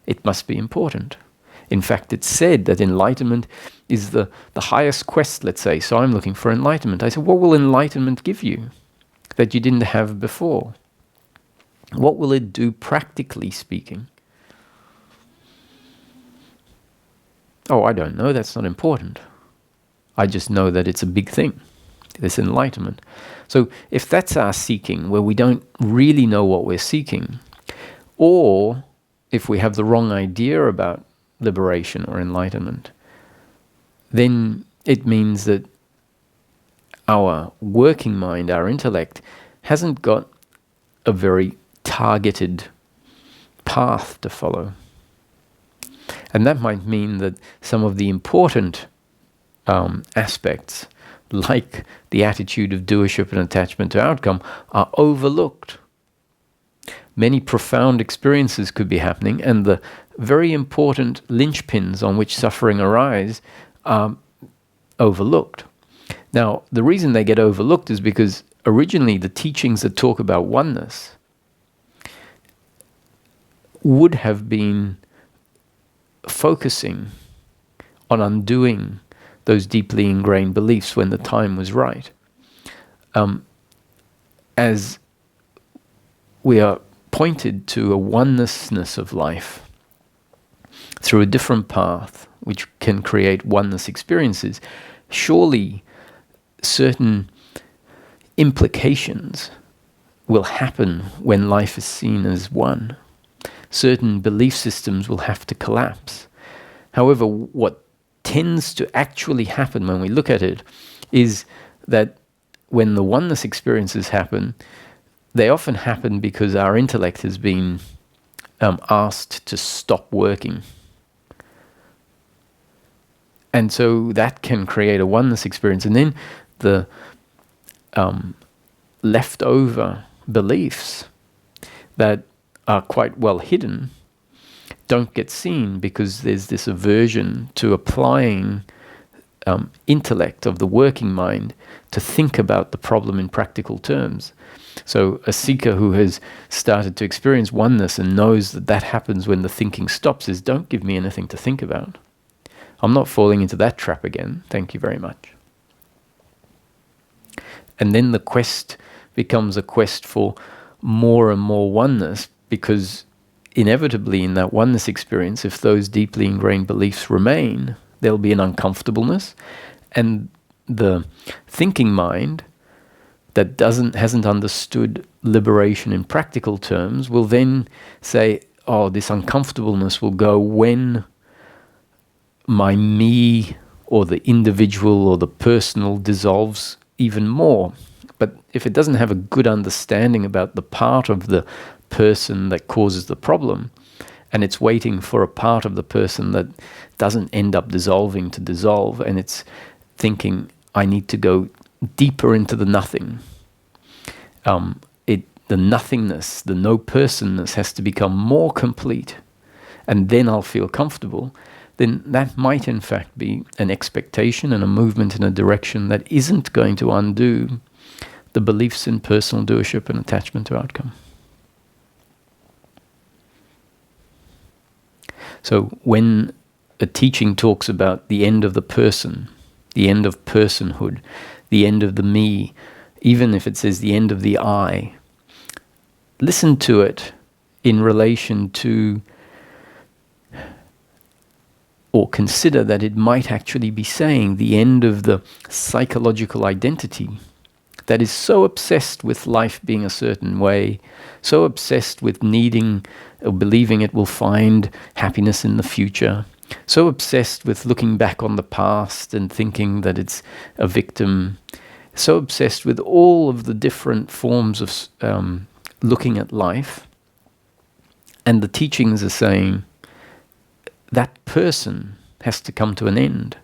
It must be important. In fact, it's said that enlightenment is the highest quest, let's say. So I'm looking for enlightenment. I said, what will enlightenment give you that you didn't have before? What will it do practically speaking? Oh, I don't know. That's not important. I just know that it's a big thing, this enlightenment. So if that's our seeking, where we don't really know what we're seeking, or if we have the wrong idea about liberation or enlightenment, then it means that our working mind, our intellect, hasn't got a very targeted path to follow. And that might mean that some of the important aspects, like the attitude of doership and attachment to outcome, are overlooked. Many profound experiences could be happening, and the very important linchpins on which suffering arise are overlooked. Now, the reason they get overlooked is because originally the teachings that talk about oneness would have been focusing on undoing those deeply ingrained beliefs when the time was right. As we are pointed to a onenessness of life through a different path which can create oneness experiences, surely certain implications will happen when life is seen as one. Certain belief systems will have to collapse. However, what tends to actually happen when we look at it is that when the oneness experiences happen, they often happen because our intellect has been asked to stop working. And so that can create a oneness experience. And then the leftover beliefs that are quite well hidden don't get seen because there's this aversion to applying intellect of the working mind to think about the problem in practical terms. So a seeker who has started to experience oneness and knows that that happens when the thinking stops says, don't give me anything to think about. I'm not falling into that trap again. Thank you very much. And then the quest becomes a quest for more and more oneness, because inevitably in that oneness experience, if those deeply ingrained beliefs remain, there'll be an uncomfortableness, and the thinking mind that hasn't understood liberation in practical terms will then say, oh, this uncomfortableness will go when my me or the individual or the personal dissolves even more. But if it doesn't have a good understanding about the part of the person that causes the problem, and it's waiting for a part of the person that doesn't end up dissolving to dissolve, and it's thinking, I need to go deeper into the nothing. The nothingness, the no-personness has to become more complete, and then I'll feel comfortable. Then that might in fact be an expectation and a movement in a direction that isn't going to undo the beliefs in personal doership and attachment to outcome. So when a teaching talks about the end of the person, the end of personhood, the end of the me, even if it says the end of the I, listen to it in relation to, or consider that it might actually be saying the end of the psychological identity that is so obsessed with life being a certain way, so obsessed with needing or believing it will find happiness in the future, so obsessed with looking back on the past and thinking that it's a victim, so obsessed with all of the different forms of looking at life. And the teachings are saying that person has to come to an end.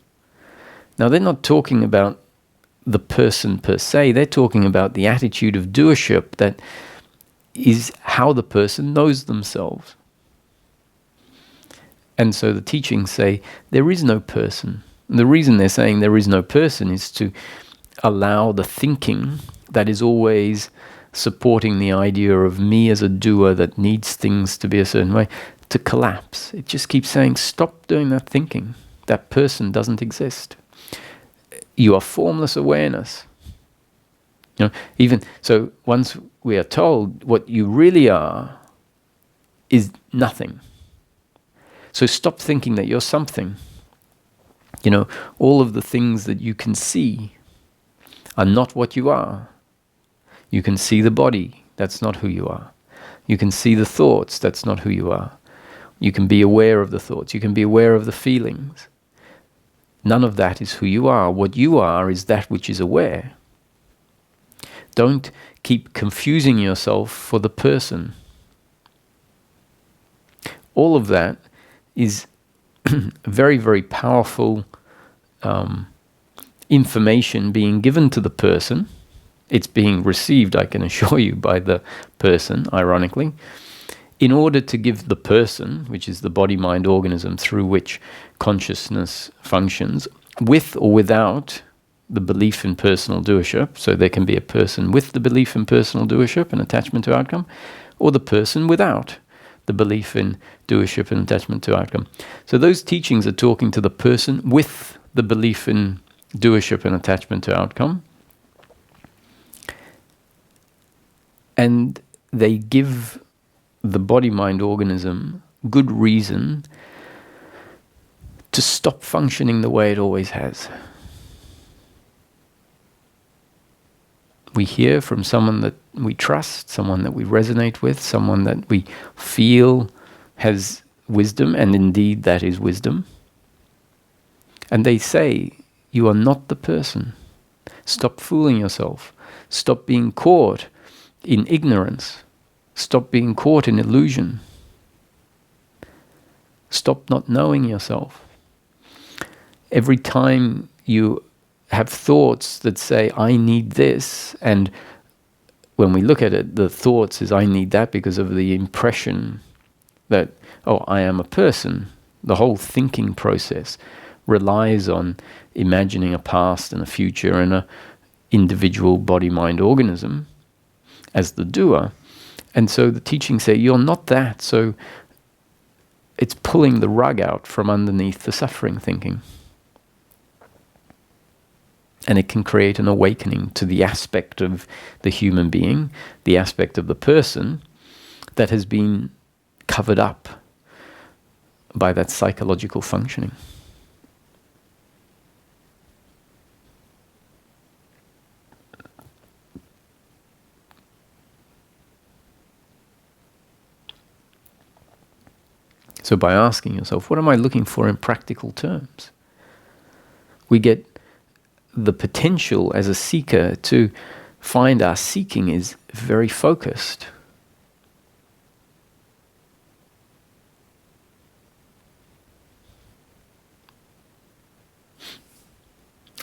Now, they're not talking about the person per se, they're talking about the attitude of doership that is how the person knows themselves. And so the teachings say there is no person. And the reason they're saying there is no person is to allow the thinking that is always supporting the idea of me as a doer that needs things to be a certain way to collapse. It just keeps saying, stop doing that thinking. That person doesn't exist. You are formless awareness. Even so, once we are told what you really are is nothing. So stop thinking that you're something. All of the things that you can see are not what you are. You can see the body, that's not who you are. You can see the thoughts, that's not who you are. You can be aware of the thoughts, you can be aware of the feelings. None of that is who you are. What you are is that which is aware. Don't keep confusing yourself for the person. All of that is very, very powerful information being given to the person. It's being received, I can assure you, by the person, ironically, in order to give the person, which is the body-mind organism through which consciousness functions, with or without the belief in personal doership. So there can be a person with the belief in personal doership and attachment to outcome, or the person without the belief in doership and attachment to outcome. So those teachings are talking to the person with the belief in doership and attachment to outcome. And they give the body-mind organism good reason to stop functioning the way it always has. We hear from someone that we trust, someone that we resonate with, someone that we feel has wisdom, and indeed that is wisdom. And they say, you are not the person. Stop fooling yourself. Stop being caught in ignorance. Stop being caught in illusion. Stop not knowing yourself. Every time you have thoughts that say, I need this, and when we look at it, the thoughts is, I need that because of the impression that, oh, I am a person. The whole thinking process relies on imagining a past and a future and an individual body-mind organism as the doer. And so the teachings say, you're not that. So it's pulling the rug out from underneath the suffering thinking. And it can create an awakening to the aspect of the human being, the aspect of the person that has been covered up by that psychological functioning. So by asking yourself, what am I looking for in practical terms? We get the potential as a seeker to find our seeking is very focused.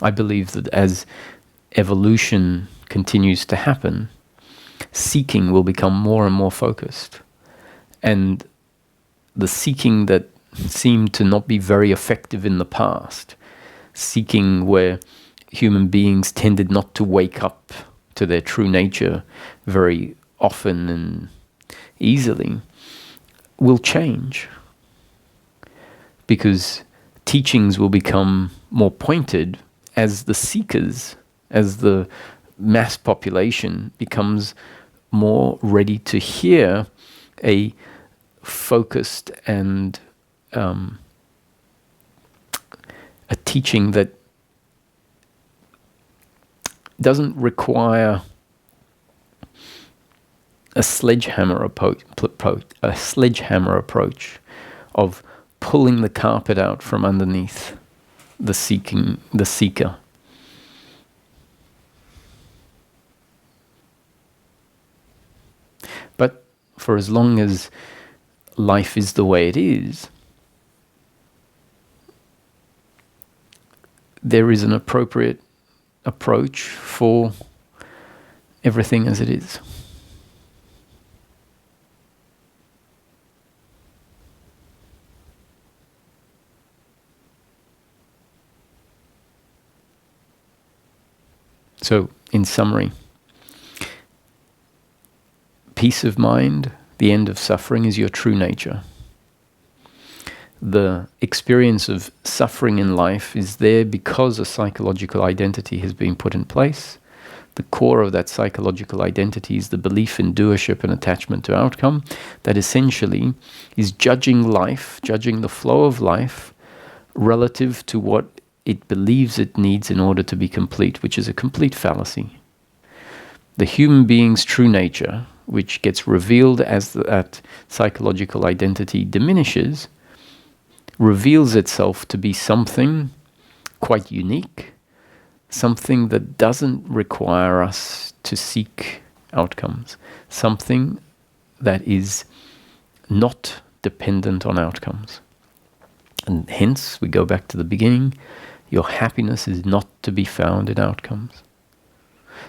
I believe that as evolution continues to happen, seeking will become more and more focused. And the seeking that seemed to not be very effective in the past, seeking where human beings tended not to wake up to their true nature very often and easily, will change. Because teachings will become more pointed as the seekers, as the mass population becomes more ready to hear a focused and a teaching that doesn't require a sledgehammer approach of pulling the carpet out from underneath the seeker. But for as long as life is the way it is, there is an appropriate approach for everything as it is. So, in summary, peace of mind, the end of suffering, is your true nature. The experience of suffering in life is there because a psychological identity has been put in place. The core of that psychological identity is the belief in doership and attachment to outcome that essentially is judging life, judging the flow of life relative to what it believes it needs in order to be complete, which is a complete fallacy. The human being's true nature, which gets revealed as that psychological identity diminishes, reveals itself to be something quite unique, something that doesn't require us to seek outcomes, something that is not dependent on outcomes. And hence, we go back to the beginning, your happiness is not to be found in outcomes.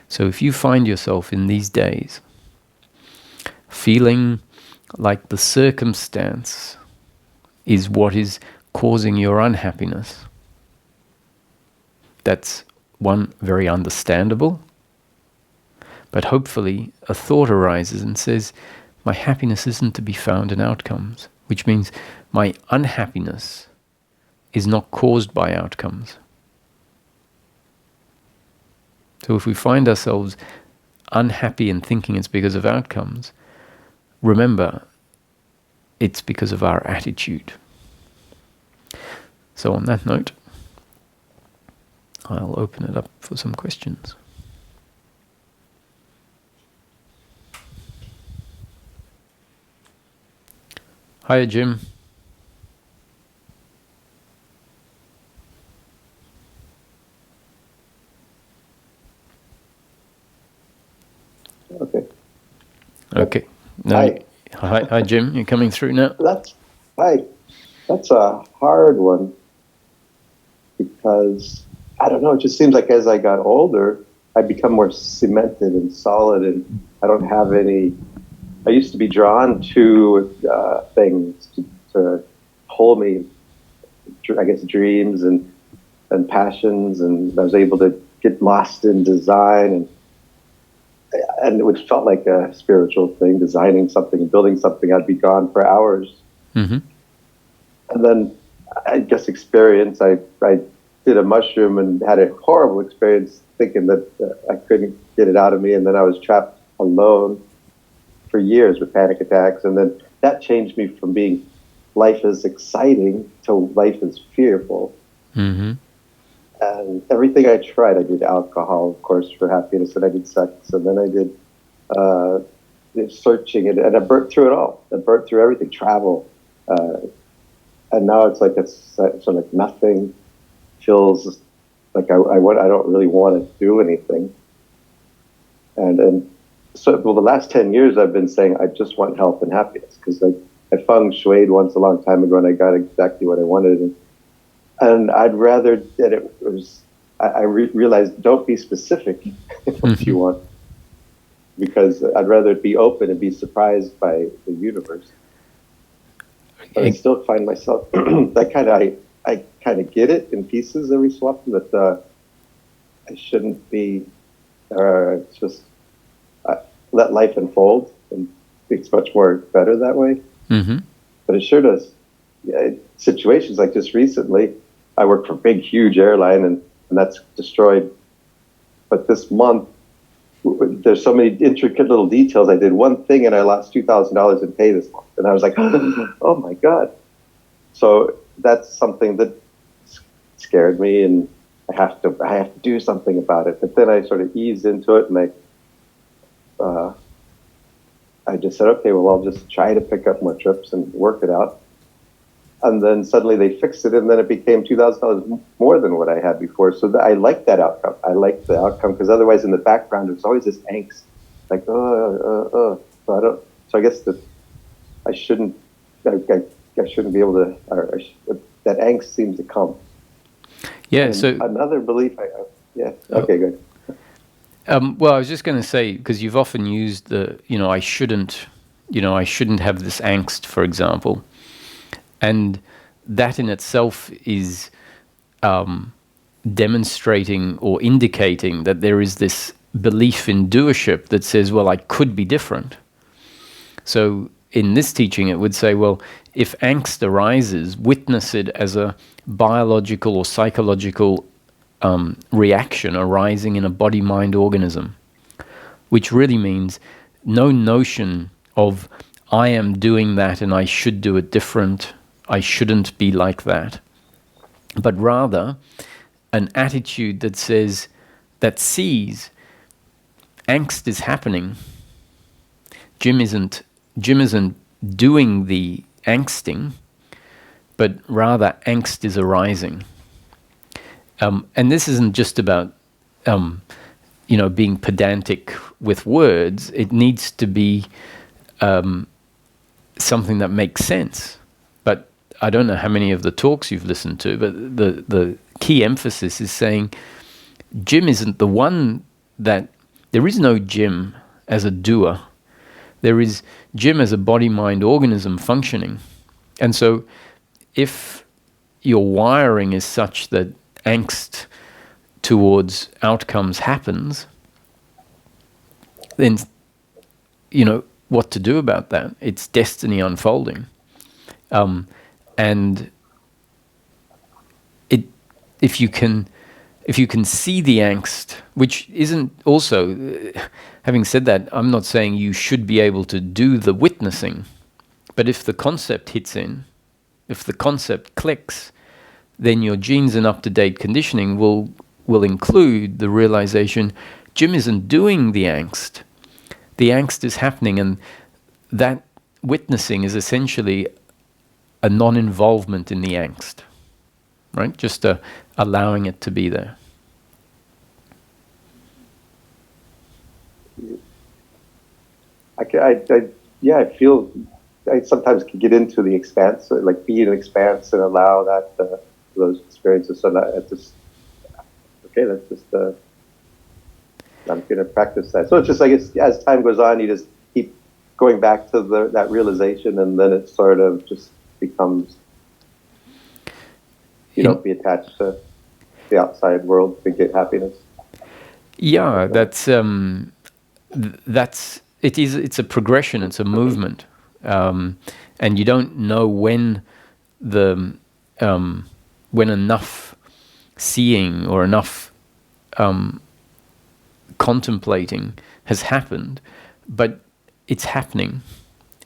So if you find yourself in these days feeling like the circumstance is what is causing your unhappiness, that's one, very understandable, but hopefully a thought arises and says, my happiness isn't to be found in outcomes, which means my unhappiness is not caused by outcomes. So if we find ourselves unhappy and thinking it's because of outcomes, remember, it's because of our attitude. So on that note, I'll open it up for some questions. Hiya, Jim. Okay. Now, hi, Jim. You're coming through now. That's a hard one, because I don't know. It just seems like as I got older, I become more cemented and solid, and I don't have any. I used to be drawn to things to hold me. I guess dreams and passions, and I was able to get lost in design and it felt like a spiritual thing, designing something and building something. I'd be gone for hours. Mm-hmm. And then, I guess, experience, I did a mushroom and had a horrible experience thinking that I couldn't get it out of me. And then I was trapped alone for years with panic attacks. And then that changed me from being life is exciting to life is fearful. Mm-hmm. And everything I tried, I did alcohol, of course, for happiness, and I did sex, and then I did searching, and I burnt through it all. I burnt through everything, travel, and now it's like so like nothing feels like I don't really want to do anything. And so, well, the last 10 years I've been saying I just want health and happiness, because I feng shuied once a long time ago, and I got exactly what I wanted. And I'd rather that it was, I realized, don't be specific if you want, because I'd rather it be open and be surprised by the universe. But I still find myself, I kind of get it in pieces every so often, that I shouldn't be, just let life unfold, and it's much more better that way. Mm-hmm. But it sure does. Yeah, situations like this recently, I work for a big, huge airline, and that's destroyed. But this month, there's so many intricate little details. I did one thing, and I lost $2,000 in pay this month. And I was like, oh, my God. So that's something that scared me, and I have to do something about it. But then I sort of eased into it, and I just said, okay, well, I'll just try to pick up more trips and work it out. And then suddenly they fixed it, and then it became $2,000 more than what I had before. So I like that outcome. I like the outcome, because otherwise in the background there's always this angst, like So I guess that I shouldn't be able to. That angst seems to come. Yeah. And so another belief. Okay, good. Well, I was just going to say, because you've often used I shouldn't have this angst, for example. And that in itself is demonstrating or indicating that there is this belief in doership that says, well, I could be different. So in this teaching, it would say, well, if angst arises, witness it as a biological or psychological reaction arising in a body-mind organism, which really means no notion of I am doing that and I should do it different, I shouldn't be like that, but rather an attitude that says, that sees angst is happening. Jim isn't doing the angsting, but rather angst is arising. And this isn't just about being pedantic with words. It needs to be something that makes sense. But I don't know how many of the talks you've listened to, but the key emphasis is saying Jim isn't the one that... There is no Jim as a doer. There is Jim as a body-mind organism functioning. And so if your wiring is such that angst towards outcomes happens, then what to do about that. It's destiny unfolding. And if you can see the angst, which isn't also, having said that, I'm not saying you should be able to do the witnessing, but if the concept hits in, if the concept clicks, then your genes and up-to-date conditioning will include the realization, Jim isn't doing the angst. The angst is happening, and that witnessing is essentially a non-involvement in the angst, right? Just allowing it to be there. I feel I sometimes can get into the expanse, like be in an expanse and allow that those experiences. So that just that's just I'm going to practice that. So it's just like as time goes on, you just keep going back to that realization, and then it sort of just becomes you don't be attached to the outside world to get happiness. Yeah, that's it's a progression, it's a movement, and you don't know when when enough seeing or enough contemplating has happened, but it's happening,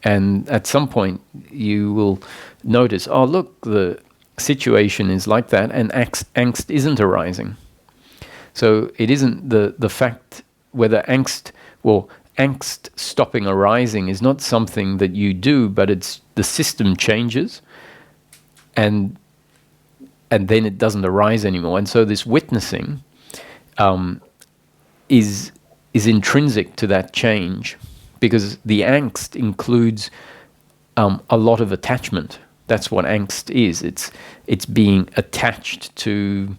and at some point you will notice, oh look, the situation is like that, and angst isn't arising. So it isn't the fact whether angst stopping arising is not something that you do, but it's the system changes, and then it doesn't arise anymore. And so this witnessing is intrinsic to that change, because the angst includes a lot of attachment. That's what angst is. It's being attached to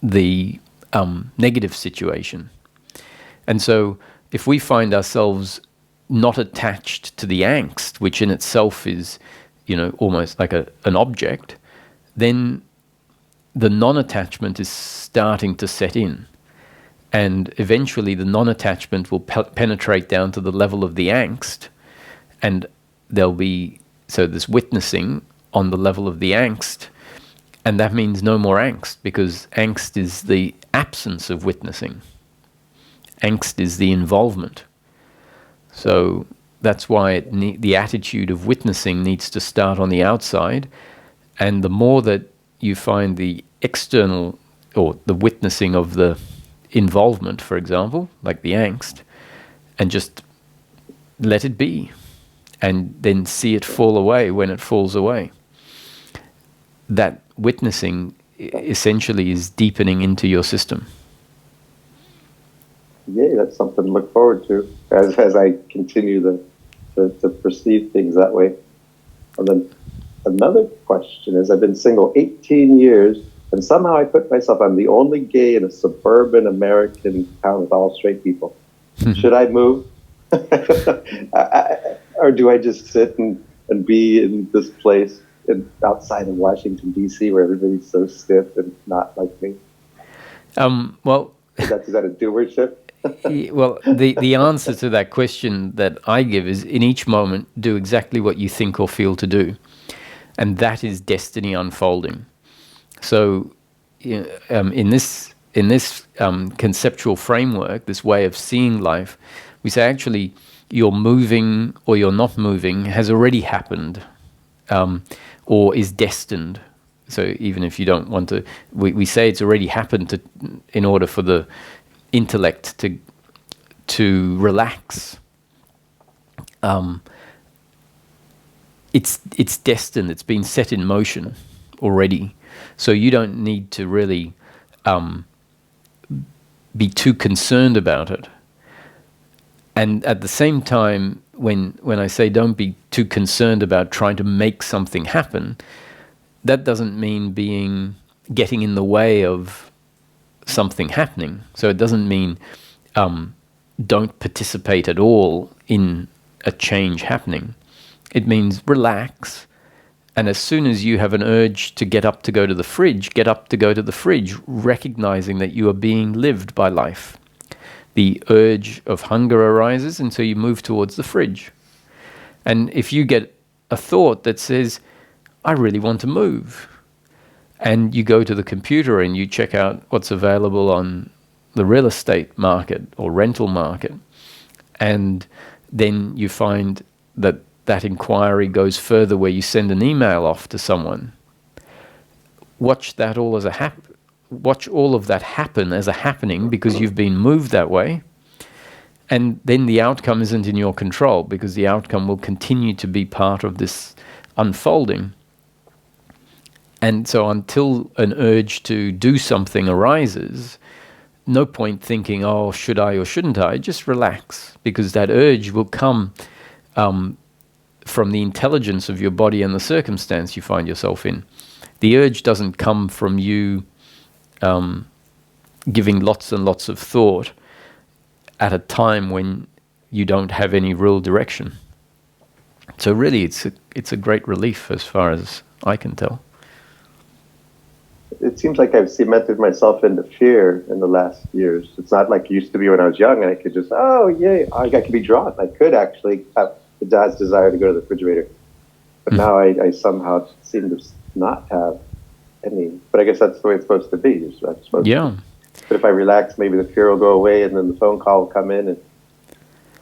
the negative situation. And so if we find ourselves not attached to the angst, which in itself is, almost like an object, then the non-attachment is starting to set in. And eventually the non-attachment will penetrate down to the level of the angst, and there'll be, so this witnessing on the level of the angst, and that means no more angst, because angst is the absence of witnessing. Angst is the involvement. So that's why the attitude of witnessing needs to start on the outside, and the more that you find the external, or the witnessing of the involvement, for example, like the angst, and just let it be, and then see it fall away when it falls away. That witnessing essentially is deepening into your system. Yeah, that's something to look forward to as I continue to perceive things that way. And then another question is, I've been single 18 years, and somehow I put myself, I'm the only gay in a suburban American town with all straight people. Should I move? Or do I just sit and be in this place outside of Washington, D.C., where everybody's so stiff and not like me? Well, is that a doership? Well, the answer to that question that I give is, in each moment, do exactly what you think or feel to do. And that is destiny unfolding. So in this conceptual framework, this way of seeing life, we say actually you're moving or you're not moving has already happened, or is destined. So even if you don't want to, we say it's already happened in order for the intellect to relax. It's destined. It's been set in motion already. So you don't need to really be too concerned about it. And at the same time, when I say don't be too concerned about trying to make something happen, that doesn't mean getting in the way of something happening. So it doesn't mean don't participate at all in a change happening. It means relax, and as soon as you have an urge to get up to go to the fridge, get up to go to the fridge, recognizing that you are being lived by life. The urge of hunger arises, and so you move towards the fridge. And if you get a thought that says, I really want to move, and you go to the computer and you check out what's available on the real estate market or rental market, and then you find that inquiry goes further where you send an email off to someone. Watch all of that happen as a happening because you've been moved that way, and then the outcome isn't in your control because the outcome will continue to be part of this unfolding. And so until an urge to do something arises, no point thinking, oh, should I or shouldn't I? Just relax, because that urge will come from the intelligence of your body and the circumstance you find yourself in. The urge doesn't come from you giving lots and lots of thought at a time when you don't have any real direction. So really, it's a great relief as far as I can tell. It seems like I've cemented myself into fear in the last years. It's not like it used to be when I was young and I could just, oh, yay, I could be drawn. I could actually have the dad's desire to go to the refrigerator. But now I somehow seem to not have any. But I guess that's the way it's supposed to be. Yeah. But if I relax, maybe the fear will go away, and then the phone call will come in, and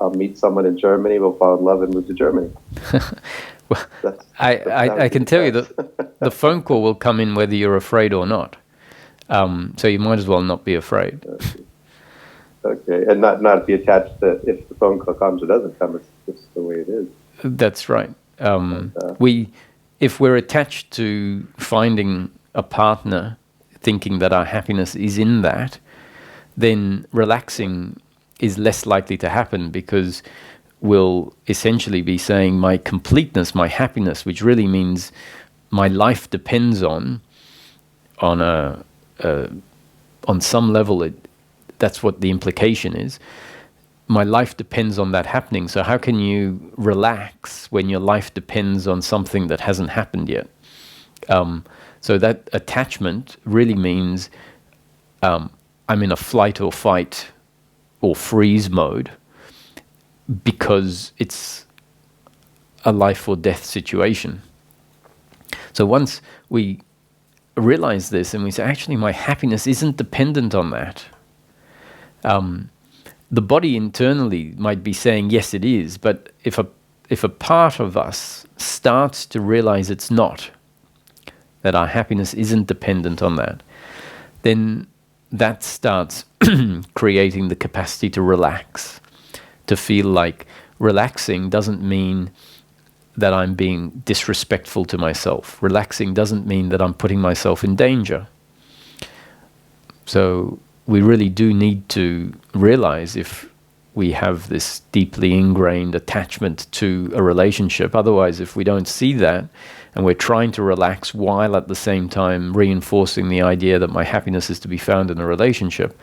I'll meet someone in Germany, we'll fall in love and move to Germany. Well, I can tell you that the phone call will come in whether you're afraid or not. So you might as well not be afraid. Okay, and not be attached to if the phone call comes or doesn't come. It's just the way it is. That's right. If we're attached to finding a partner, thinking that our happiness is in that, then relaxing is less likely to happen, because we'll essentially be saying my completeness, my happiness, which really means my life depends on some level. That's what the implication is. My life depends on that happening. So how can you relax when your life depends on something that hasn't happened yet? So that attachment really means I'm in a flight or fight or freeze mode because it's a life or death situation. So once we realize this and we say, actually, my happiness isn't dependent on that. The body internally might be saying, yes, it is, but if a part of us starts to realize it's not, that our happiness isn't dependent on that, then that starts creating the capacity to relax, to feel like relaxing doesn't mean that I'm being disrespectful to myself. Relaxing doesn't mean that I'm putting myself in danger. So we really do need to realize if we have this deeply ingrained attachment to a relationship. Otherwise, if we don't see that and we're trying to relax while at the same time reinforcing the idea that my happiness is to be found in a relationship,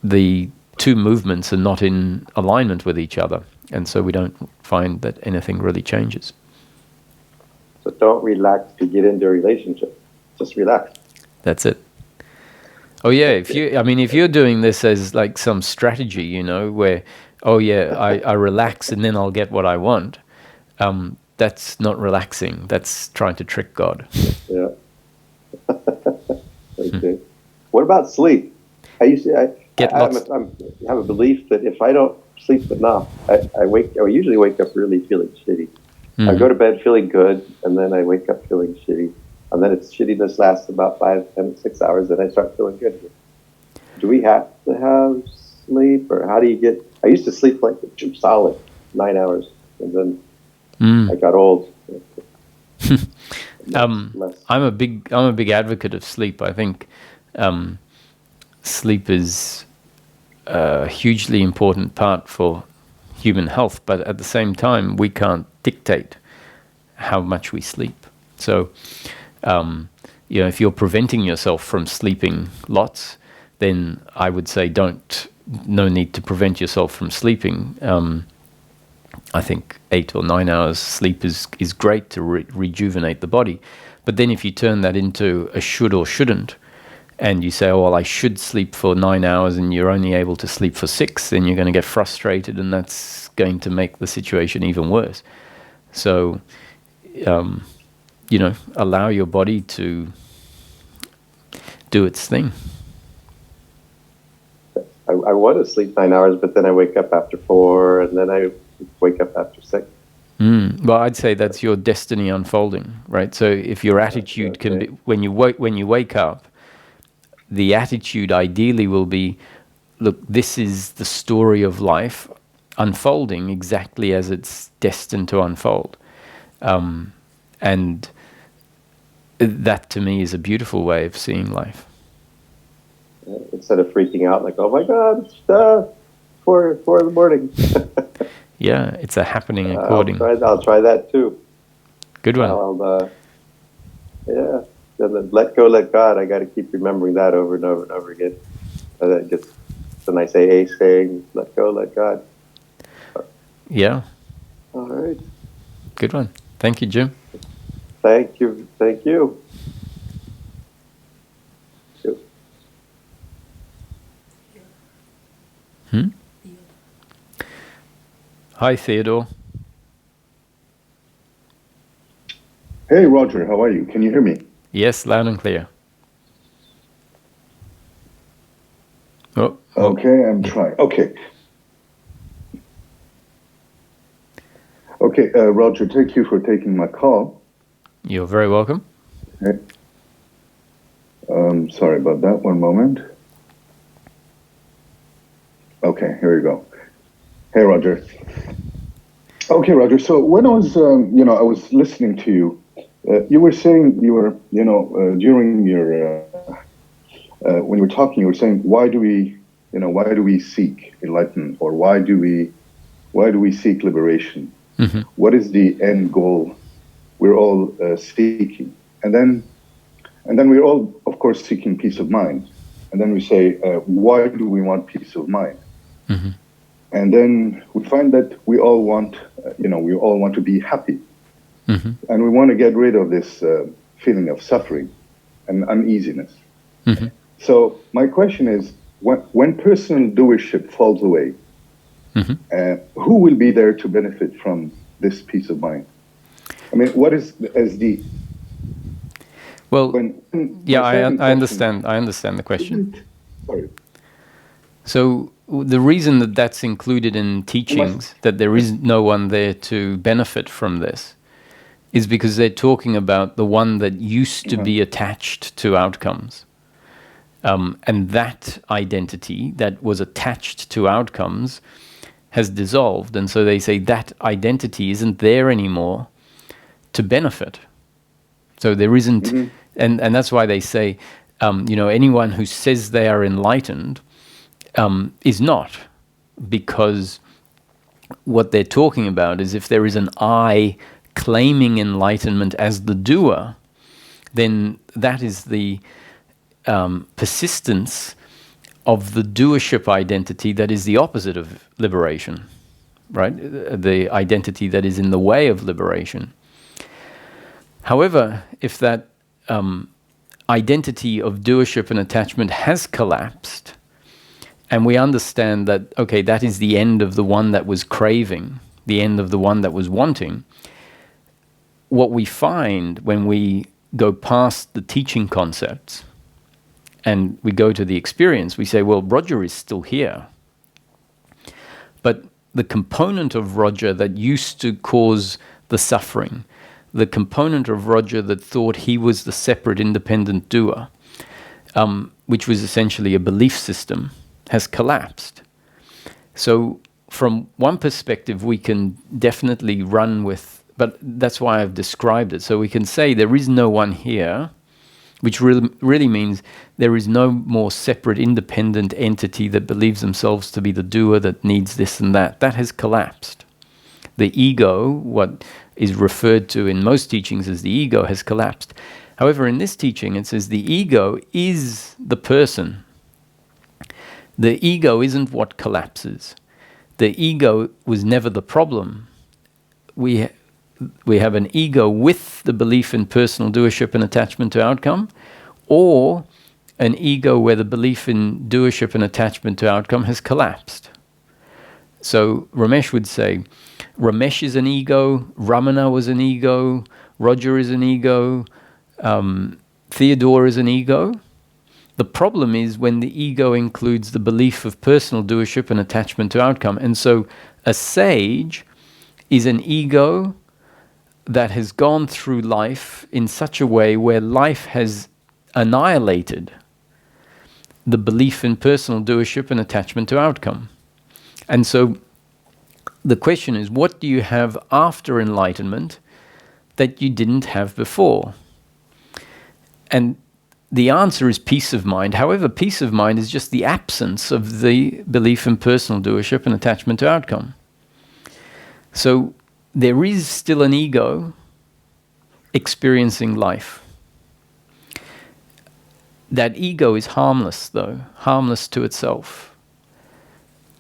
the two movements are not in alignment with each other. And so we don't find that anything really changes. So don't relax to get into a relationship. Just relax. That's it. Oh yeah, if you're doing this as like some strategy, where, oh yeah, I relax and then I'll get what I want, that's not relaxing. That's trying to trick God. Yeah. Okay. What about sleep? I have a belief that if I don't sleep enough, I usually wake up really feeling shitty. Mm-hmm. I go to bed feeling good, and then I wake up feeling shitty. And then its shittiness lasts about 5, 10, 6 hours, and I start feeling good. Do we have to have sleep, or how do you get... I used to sleep like solid 9 hours, and then I got old. I'm a big advocate of sleep. I think sleep is a hugely important part for human health, but at the same time, we can't dictate how much we sleep. So, if you're preventing yourself from sleeping lots, then I would say no need to prevent yourself from sleeping. I think 8 or 9 hours sleep is great to rejuvenate the body. But then if you turn that into a should or shouldn't, and you say, oh, well, I should sleep for 9 hours and you're only able to sleep for 6, then you're going to get frustrated, and that's going to make the situation even worse. So, allow your body to do its thing. I want to sleep 9 hours, but then I wake up after 4, and then I wake up after 6. Well, I'd say that's your destiny unfolding, right? So if your attitude can be, when you wake up, the attitude ideally will be, look, this is the story of life unfolding exactly as it's destined to unfold. And that to me is a beautiful way of seeing life. Instead of freaking out like, oh my God, it's 4 in the morning. Yeah, it's a happening according. I'll try that too. Good one. Let go, let God. I got to keep remembering that over and over and over again. It's a nice AA saying, let go, let God. Yeah. All right. Good one. Thank you, Jim. Thank you. Thank you. Hi, Theodore. Hey, Roger. How are you? Can you hear me? Yes, loud and clear. Oh. Okay, I'm trying. Okay. Okay, Roger, thank you for taking my call. You're very welcome. Okay. Sorry about that. One moment. Okay, here we go. Hey, Roger. Okay, Roger. So when I was, I was listening to you, you were saying during your when you were talking, you were saying, why do we seek enlightenment, or why do we seek liberation? Mm-hmm. What is the end goal we're all seeking? And then we're all, of course, seeking peace of mind. And then we say, why do we want peace of mind? Mm-hmm. And then we find that we all want to be happy. Mm-hmm. And we want to get rid of this feeling of suffering and uneasiness. Mm-hmm. So my question is, when personal doership falls away, who will be there to benefit from this peace of mind? I mean, what is the... Well, I understand. I understand the question. Sorry. So the reason that that's included in teachings, that there is no one there to benefit from this, is because they're talking about the one that used to be attached to outcomes. And that identity that was attached to outcomes has dissolved. And so they say that identity isn't there anymore to benefit. So there isn't, and that's why they say, anyone who says they are enlightened is not, because what they're talking about is if there is an I claiming enlightenment as the doer, then that is the persistence of the doership identity that is the opposite of liberation, right? The identity that is in the way of liberation. However, if that identity of doership and attachment has collapsed, and we understand that, okay, that is the end of the one that was craving, the end of the one that was wanting, what we find when we go past the teaching concepts and we go to the experience, we say, well, Roger is still here. But the component of Roger that used to cause the suffering, the component of Roger that thought he was the separate independent doer, which was essentially a belief system, has collapsed. So from one perspective, we can definitely run with, but that's why I've described it. So we can say there is no one here which really means there is no more separate, independent entity that believes themselves to be the doer that needs this and that. That has collapsed. The ego, what is referred to in most teachings as the ego, has collapsed. However, in this teaching, it says the ego is the person. The ego isn't what collapses. The ego was never the problem. We have an ego with the belief in personal doership and attachment to outcome, or an ego where the belief in doership and attachment to outcome has collapsed. So Ramesh would say, Ramesh is an ego, Ramana was an ego, Roger is an ego, Theodore is an ego. The problem is when the ego includes the belief of personal doership and attachment to outcome. And so a sage is an ego that has gone through life in such a way where life has annihilated the belief in personal doership and attachment to outcome. And so the question is, what do you have after enlightenment that you didn't have before? And the answer is peace of mind. However, peace of mind is just the absence of the belief in personal doership and attachment to outcome. So there is still an ego experiencing life. That ego is harmless, though, harmless to itself.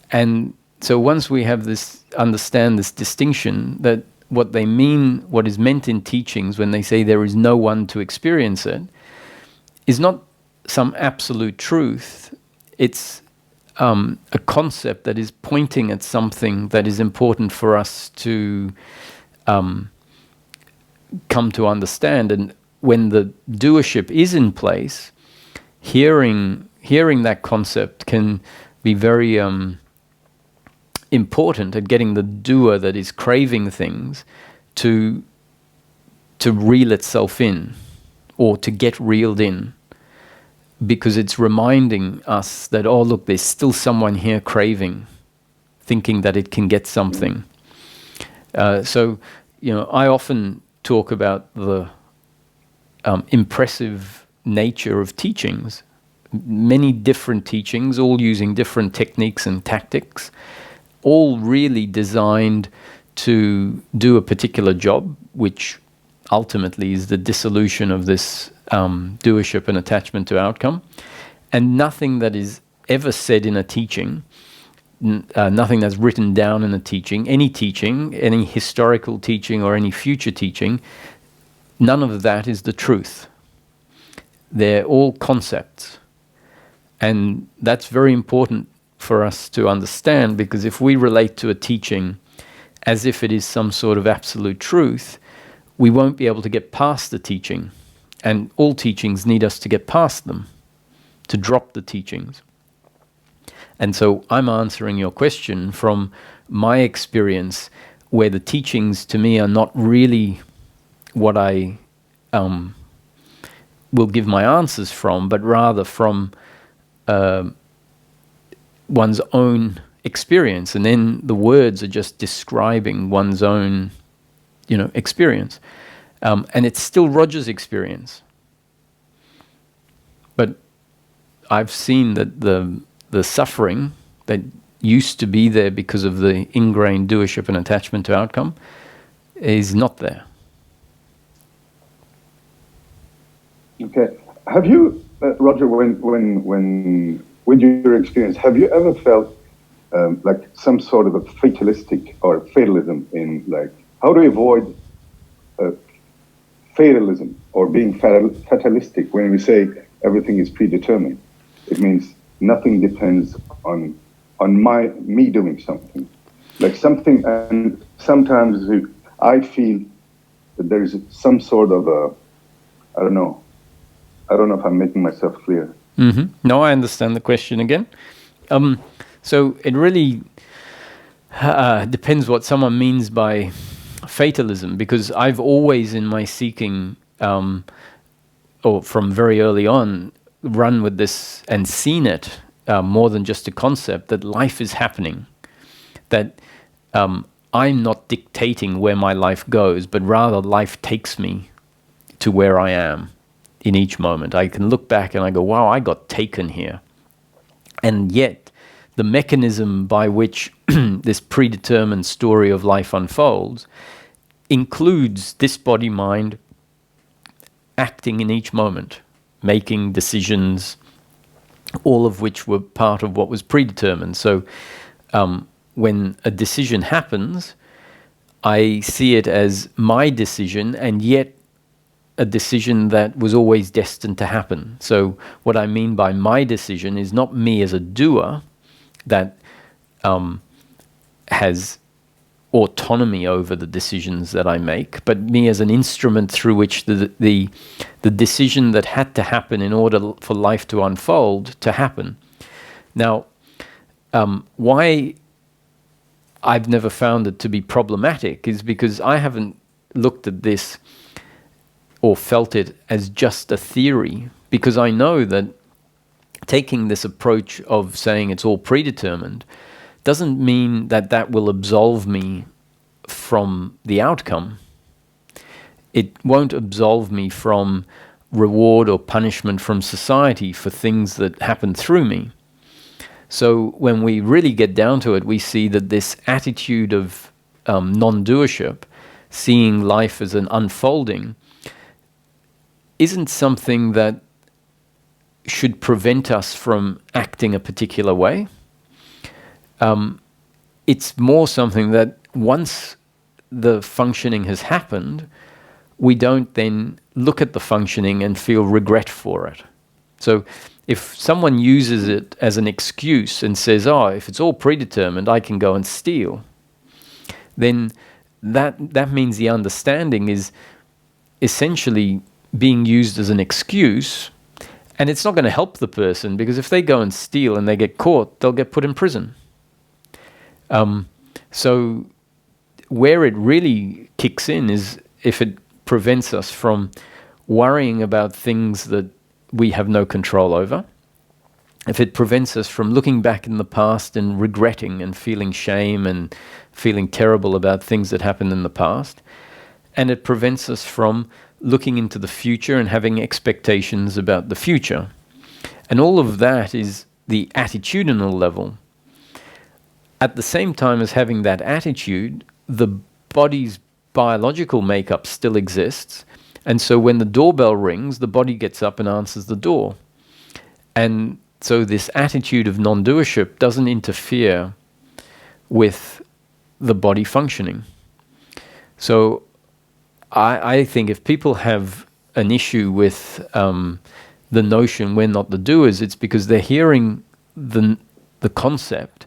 And so once we have this, understand this distinction, that what they mean, what is meant in teachings when they say there is no one to experience it, is not some absolute truth. It's a concept that is pointing at something that is important for us to come to understand. And when the doership is in place, hearing that concept can be very important at getting the doer that is craving things to reel itself in, or to get reeled in, because it's reminding us that, oh look, there's still someone here craving, thinking that it can get something. So, I often talk about the impressive nature of teachings, many different teachings, all using different techniques and tactics, all really designed to do a particular job, which ultimately is the dissolution of this doership and attachment to outcome. And nothing that is ever said in a teaching, nothing that's written down in a teaching, any historical teaching or any future teaching, none of that is the truth. They're all concepts. And that's very important for us to understand, because if we relate to a teaching as if it is some sort of absolute truth, we won't be able to get past the teaching. And all teachings need us to get past them, to drop the teachings. And so I'm answering your question from my experience, where the teachings to me are not really what I will give my answers from, but rather from one's own experience. And then the words are just describing one's own experience. And it's still Roger's experience. But I've seen that the suffering that used to be there because of the ingrained doership and attachment to outcome is not there. Okay. Have you, Roger, when with your experience, have you ever felt like some sort of a fatalistic or fatalism in, like, how do you avoid fatalism or being fatalistic when we say everything is predetermined? It means nothing depends on me doing something, like something. And sometimes I feel that there is some sort of a, I don't know if I'm making myself clear. Mm-hmm. No, I understand the question again. So it really depends what someone means by fatalism, because I've always in my seeking, or from very early on, run with this and seen it more than just a concept, that life is happening, that I'm not dictating where my life goes, but rather life takes me to where I am. in each moment. I can look back and I go, wow, I got taken here. And yet, the mechanism by which this predetermined story of life unfolds includes this body-mind acting in each moment, making decisions, all of which were part of what was predetermined. So when a decision happens, I see it as my decision, and yet a decision that was always destined to happen. So what I mean by my decision is not me as a doer that has autonomy over the decisions that I make, but me as an instrument through which the decision that had to happen in order for life to unfold to happen. Now, why I've never found it to be problematic is because I haven't looked at this or felt it as just a theory, because I know that taking this approach of saying it's all predetermined doesn't mean that that will absolve me from the outcome. It won't absolve me from reward or punishment from society for things that happen through me. So when we really get down to it, we see that this attitude of non-doership, seeing life as an unfolding, isn't something that should prevent us from acting a particular way. It's more something that once the functioning has happened, we don't then look at the functioning and feel regret for it. So if someone uses it as an excuse and says, oh, if it's all predetermined, I can go and steal, then that means the understanding is essentially being used as an excuse, and it's not going to help the person, because if they go and steal and they get caught, they'll get put in prison. So where it really kicks in is if it prevents us from worrying about things that we have no control over, if it prevents us from looking back in the past and regretting and feeling shame and feeling terrible about things that happened in the past, and it prevents us from looking into the future and having expectations about the future. And all of that is the attitudinal level. At the same time as having that attitude, the body's biological makeup still exists. And so when the doorbell rings, the body gets up and answers the door. And so this attitude of non-doership doesn't interfere with the body functioning. So I think if people have an issue with the notion we're not the doers, it's because they're hearing the concept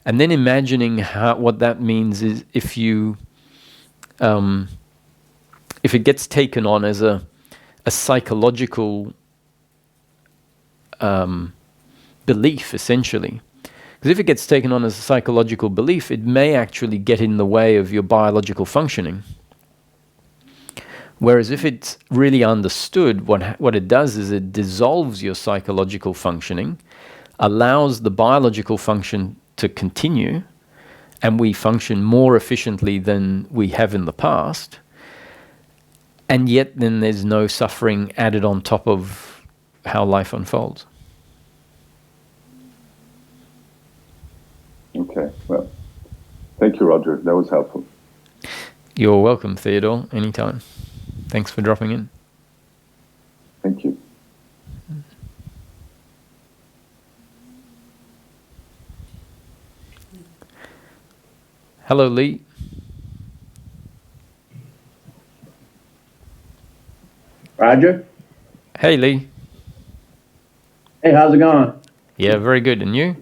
and then imagining what that means is if it gets taken on as a psychological belief, essentially. Because if it gets taken on as a psychological belief, it may actually get in the way of your biological functioning. Whereas if it's really understood, what it does is it dissolves your psychological functioning, allows the biological function to continue, and we function more efficiently than we have in the past, and yet then there's no suffering added on top of how life unfolds. Okay, well, thank you, Roger. That was helpful. You're welcome, Theodore, anytime. Thanks for dropping in. Thank you. Hello, Lee. Roger? Hey, Lee. Hey, how's it going? Yeah, very good. And you?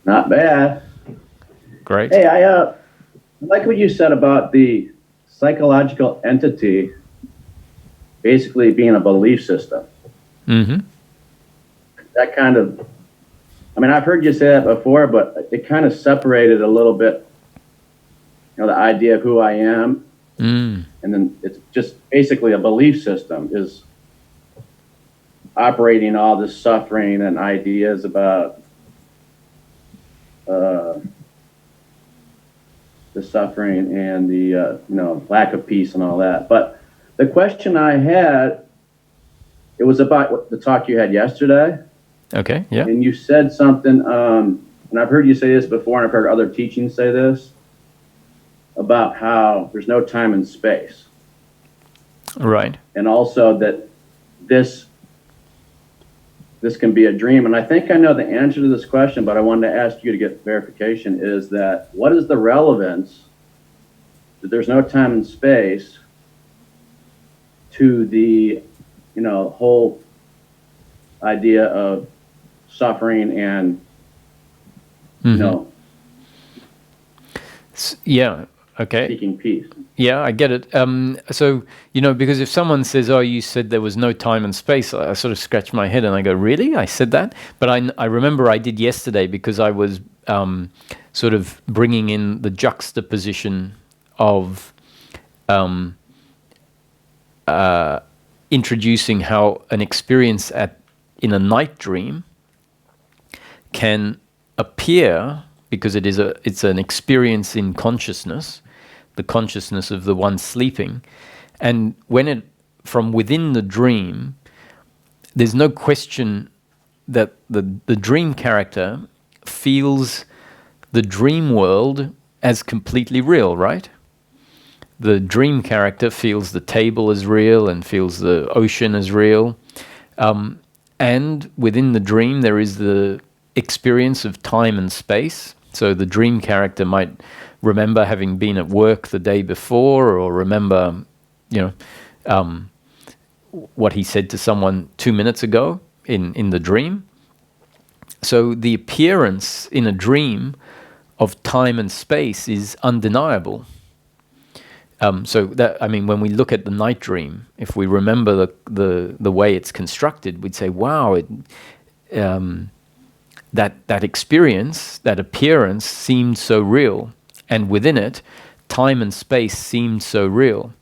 Not bad. Great. Hey, I like what you said about the psychological entity basically being a belief system. Mm-hmm. That kind of, I mean, I've heard you say that before, but it kind of separated a little bit, you know, the idea of who I am. And then it's just basically a belief system is operating all this suffering and ideas about the suffering and the you know, lack of peace and all that. But the question I had, it was about the talk you had yesterday. Okay, yeah. And you said something, and I've heard you say this before, and I've heard other teachings say this, about how there's no time and space. Right. And also that this can be a dream. And I think I know the answer to this question, but I wanted to ask you to get verification, is that what is the relevance that there's no time and space to the, whole idea of suffering and, yeah, okay. seeking peace? Yeah, I get it. So, because if someone says, oh, you said there was no time and space, I sort of scratch my head and I go, really? I said that? But I remember I did yesterday because I was sort of bringing in the juxtaposition of introducing how an experience in a night dream can appear, because it's an experience in consciousness, the consciousness of the one sleeping, and when from within the dream, there's no question that the dream character feels the dream world as completely real, right? The dream character feels the table as real and feels the ocean as real. And within the dream, there is the experience of time and space. So the dream character might remember having been at work the day before, or remember, what he said to someone 2 minutes ago in the dream. So the appearance in a dream of time and space is undeniable. So that, when we look at the night dream, if we remember the way it's constructed, we'd say, wow, that experience, that appearance seemed so real, and within it, time and space seemed so real.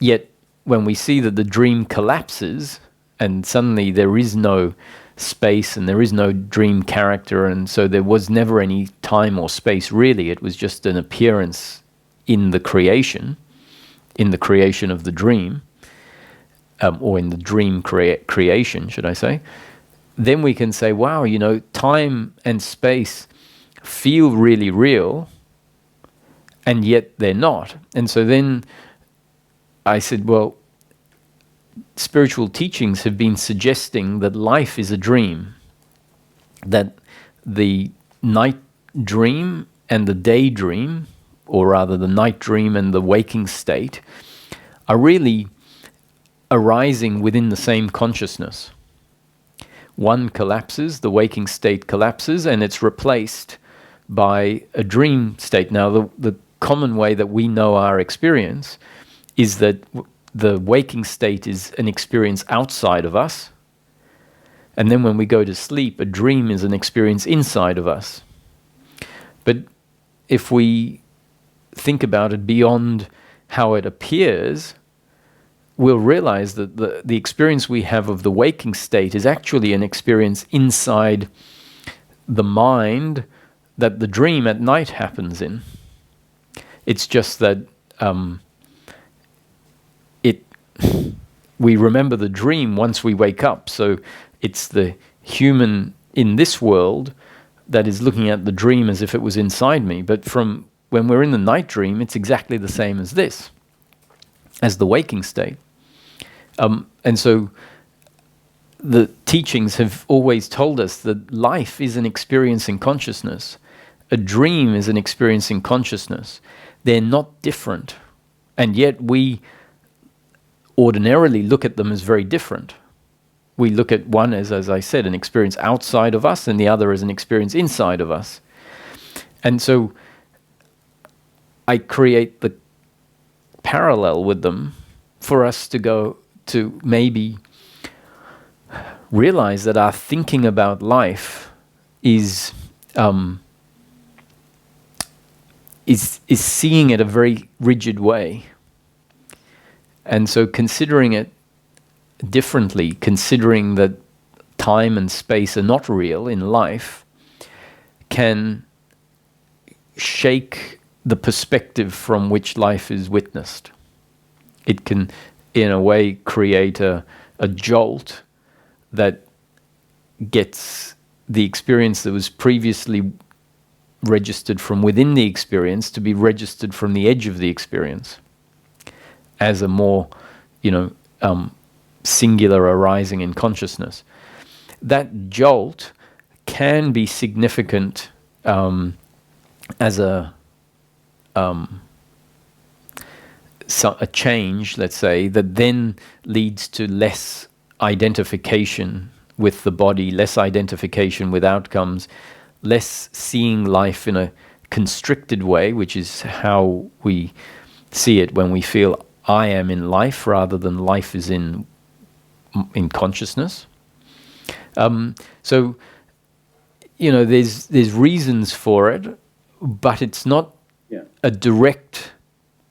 Yet when we see that the dream collapses, and suddenly there is no space and there is no dream character, and so there was never any time or space really, it was just an appearance in the creation of the dream, or in the dream creation, should I say, then we can say, wow, time and space feel really real, and yet they're not. And so then I said, well, spiritual teachings have been suggesting that life is a dream, that the night dream and the daydream, or rather the night dream and the waking state, are really arising within the same consciousness. One collapses, the waking state collapses, and it's replaced by a dream state. Now, the common way that we know our experience is that the waking state is an experience outside of us, and then when we go to sleep, a dream is an experience inside of us. But if we think about it beyond how it appears, we'll realize that the experience we have of the waking state is actually an experience inside the mind that the dream at night happens in. It's just that we remember the dream once we wake up. So it's the human in this world that is looking at the dream as if it was inside me. But from when we're in the night dream, it's exactly the same as this, as the waking state. And so the teachings have always told us that life is an experience in consciousness. A dream is an experience in consciousness. They're not different. And yet we ordinarily look at them as very different. We look at one as I said, an experience outside of us, and the other as an experience inside of us. And so I create the parallel with them for us to go to maybe realize that our thinking about life is seeing it a very rigid way. And so considering it differently, considering that time and space are not real in life, can shake the perspective from which life is witnessed. It can, in a way, create a jolt that gets the experience that was previously registered from within the experience to be registered from the edge of the experience as a more, singular arising in consciousness. That jolt can be significant as a change, let's say, that then leads to less identification with the body, less identification with outcomes, less seeing life in a constricted way, which is how we see it when we feel I am in life rather than life is in consciousness. So, there's reasons for it, but it's not a direct.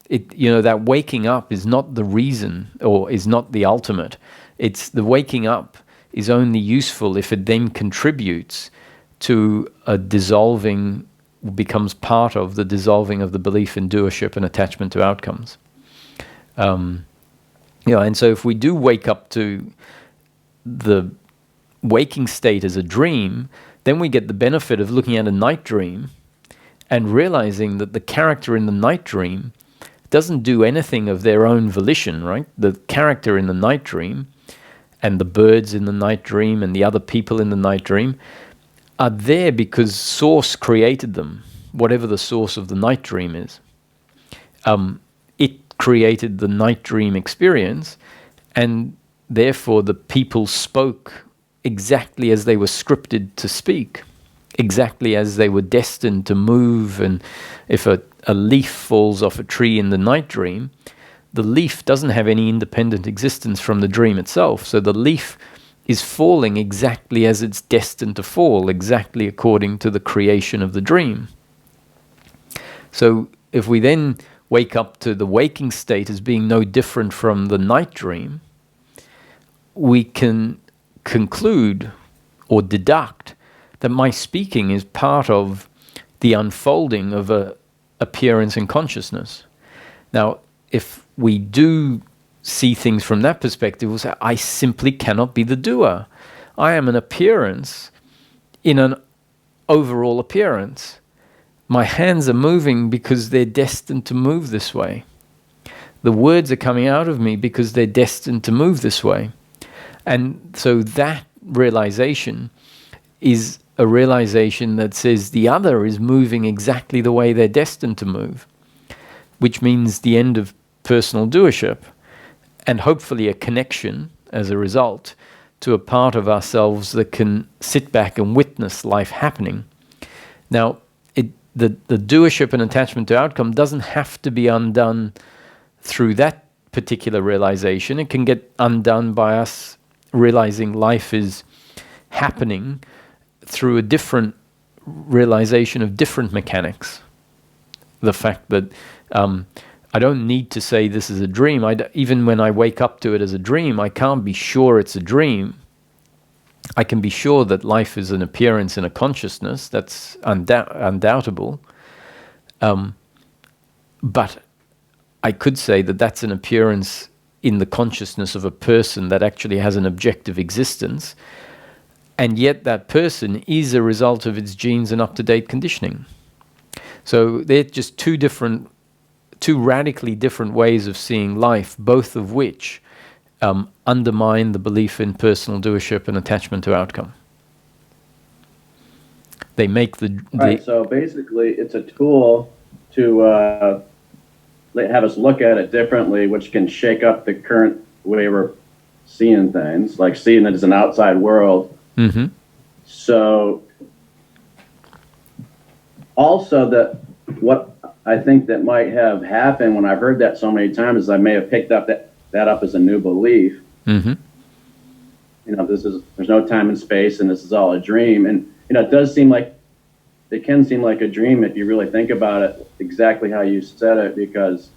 That waking up is not the reason or is not the ultimate. It's the waking up is only useful if it then contributes to a dissolving, becomes part of the dissolving of the belief in doership and attachment to outcomes. And so if we do wake up to the waking state as a dream, then we get the benefit of looking at a night dream and realizing that the character in the night dream doesn't do anything of their own volition, right? The character in the night dream and the birds in the night dream and the other people in the night dream are there because Source created them, whatever the source of the night dream is. It created the night dream experience, and therefore the people spoke exactly as they were scripted to speak, exactly as they were destined to move. And if a leaf falls off a tree in the night dream, the leaf doesn't have any independent existence from the dream itself. So the leaf is falling exactly as it's destined to fall, exactly according to the creation of the dream. So if we then wake up to the waking state as being no different from the night dream, we can conclude or deduct that my speaking is part of the unfolding of a appearance in consciousness. Now, if we do see things from that perspective, we'll say, I simply cannot be the doer. I am an appearance in an overall appearance. My hands are moving because they're destined to move this way. The words are coming out of me because they're destined to move this way. And so that realization is a realization that says the other is moving exactly the way they're destined to move, which means the end of personal doership and hopefully a connection as a result to a part of ourselves that can sit back and witness life happening. Now, the doership and attachment to outcome doesn't have to be undone through that particular realization. It can get undone by us realizing life is happening through a different realization of different mechanics. The fact that I don't need to say this is a dream. Even when I wake up to it as a dream, I can't be sure it's a dream. I can be sure that life is an appearance in a consciousness. That's undoubtable. But I could say that that's an appearance in the consciousness of a person that actually has an objective existence. And yet that person is a result of its genes and up-to-date conditioning. So they're just two radically different ways of seeing life, both of which undermine the belief in personal doership and attachment to outcome. They make Right, so basically it's a tool to have us look at it differently, which can shake up the current way we're seeing things, like seeing it as an outside world. Mm-hmm. So also that what I think that might have happened when I've heard that so many times is I may have picked up that up as a new belief. Mm-hmm. There's no time and space and this is all a dream. And, it can seem like a dream if you really think about it exactly how you said it, because,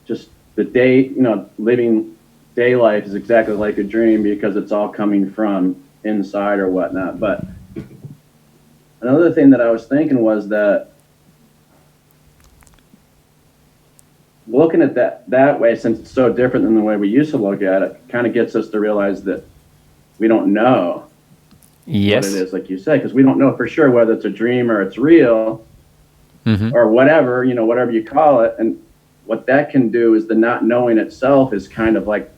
just the day, living day life is exactly like a dream because it's all coming from inside or whatnot. But another thing that I was thinking was that looking at that way, since it's so different than the way we used to look at it, kind of gets us to realize that we don't know Yes. what it is, like you said, because we don't know for sure whether it's a dream or it's real, or whatever, whatever you call it. And what that can do is the not knowing itself is kind of like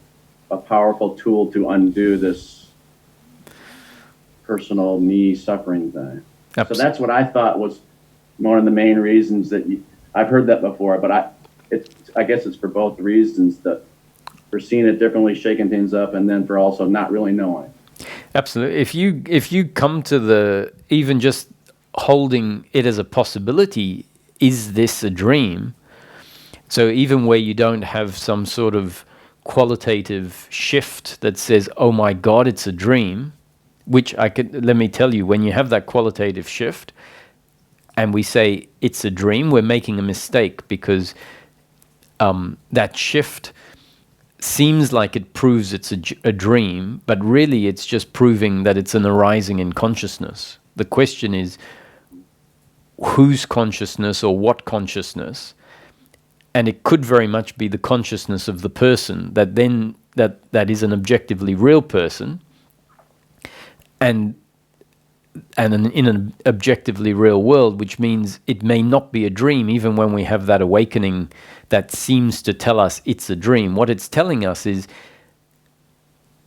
a powerful tool to undo this personal me suffering thing. So that's what I thought was one of the main reasons that I've heard that before, but I guess it's for both reasons, that for seeing it differently, shaking things up, and then for also not really knowing. Absolutely. If you come to the, even just holding it as a possibility, is this a dream? So even where you don't have some sort of qualitative shift that says, oh my God, it's a dream, which let me tell you, when you have that qualitative shift and we say it's a dream, we're making a mistake, because that shift seems like it proves it's a dream, but really it's just proving that it's an arising in consciousness. The question is, whose consciousness or what consciousness? And it could very much be the consciousness of the person that is an objectively real person, and in an objectively real world, which means it may not be a dream, even when we have that awakening that seems to tell us it's a dream. What it's telling us is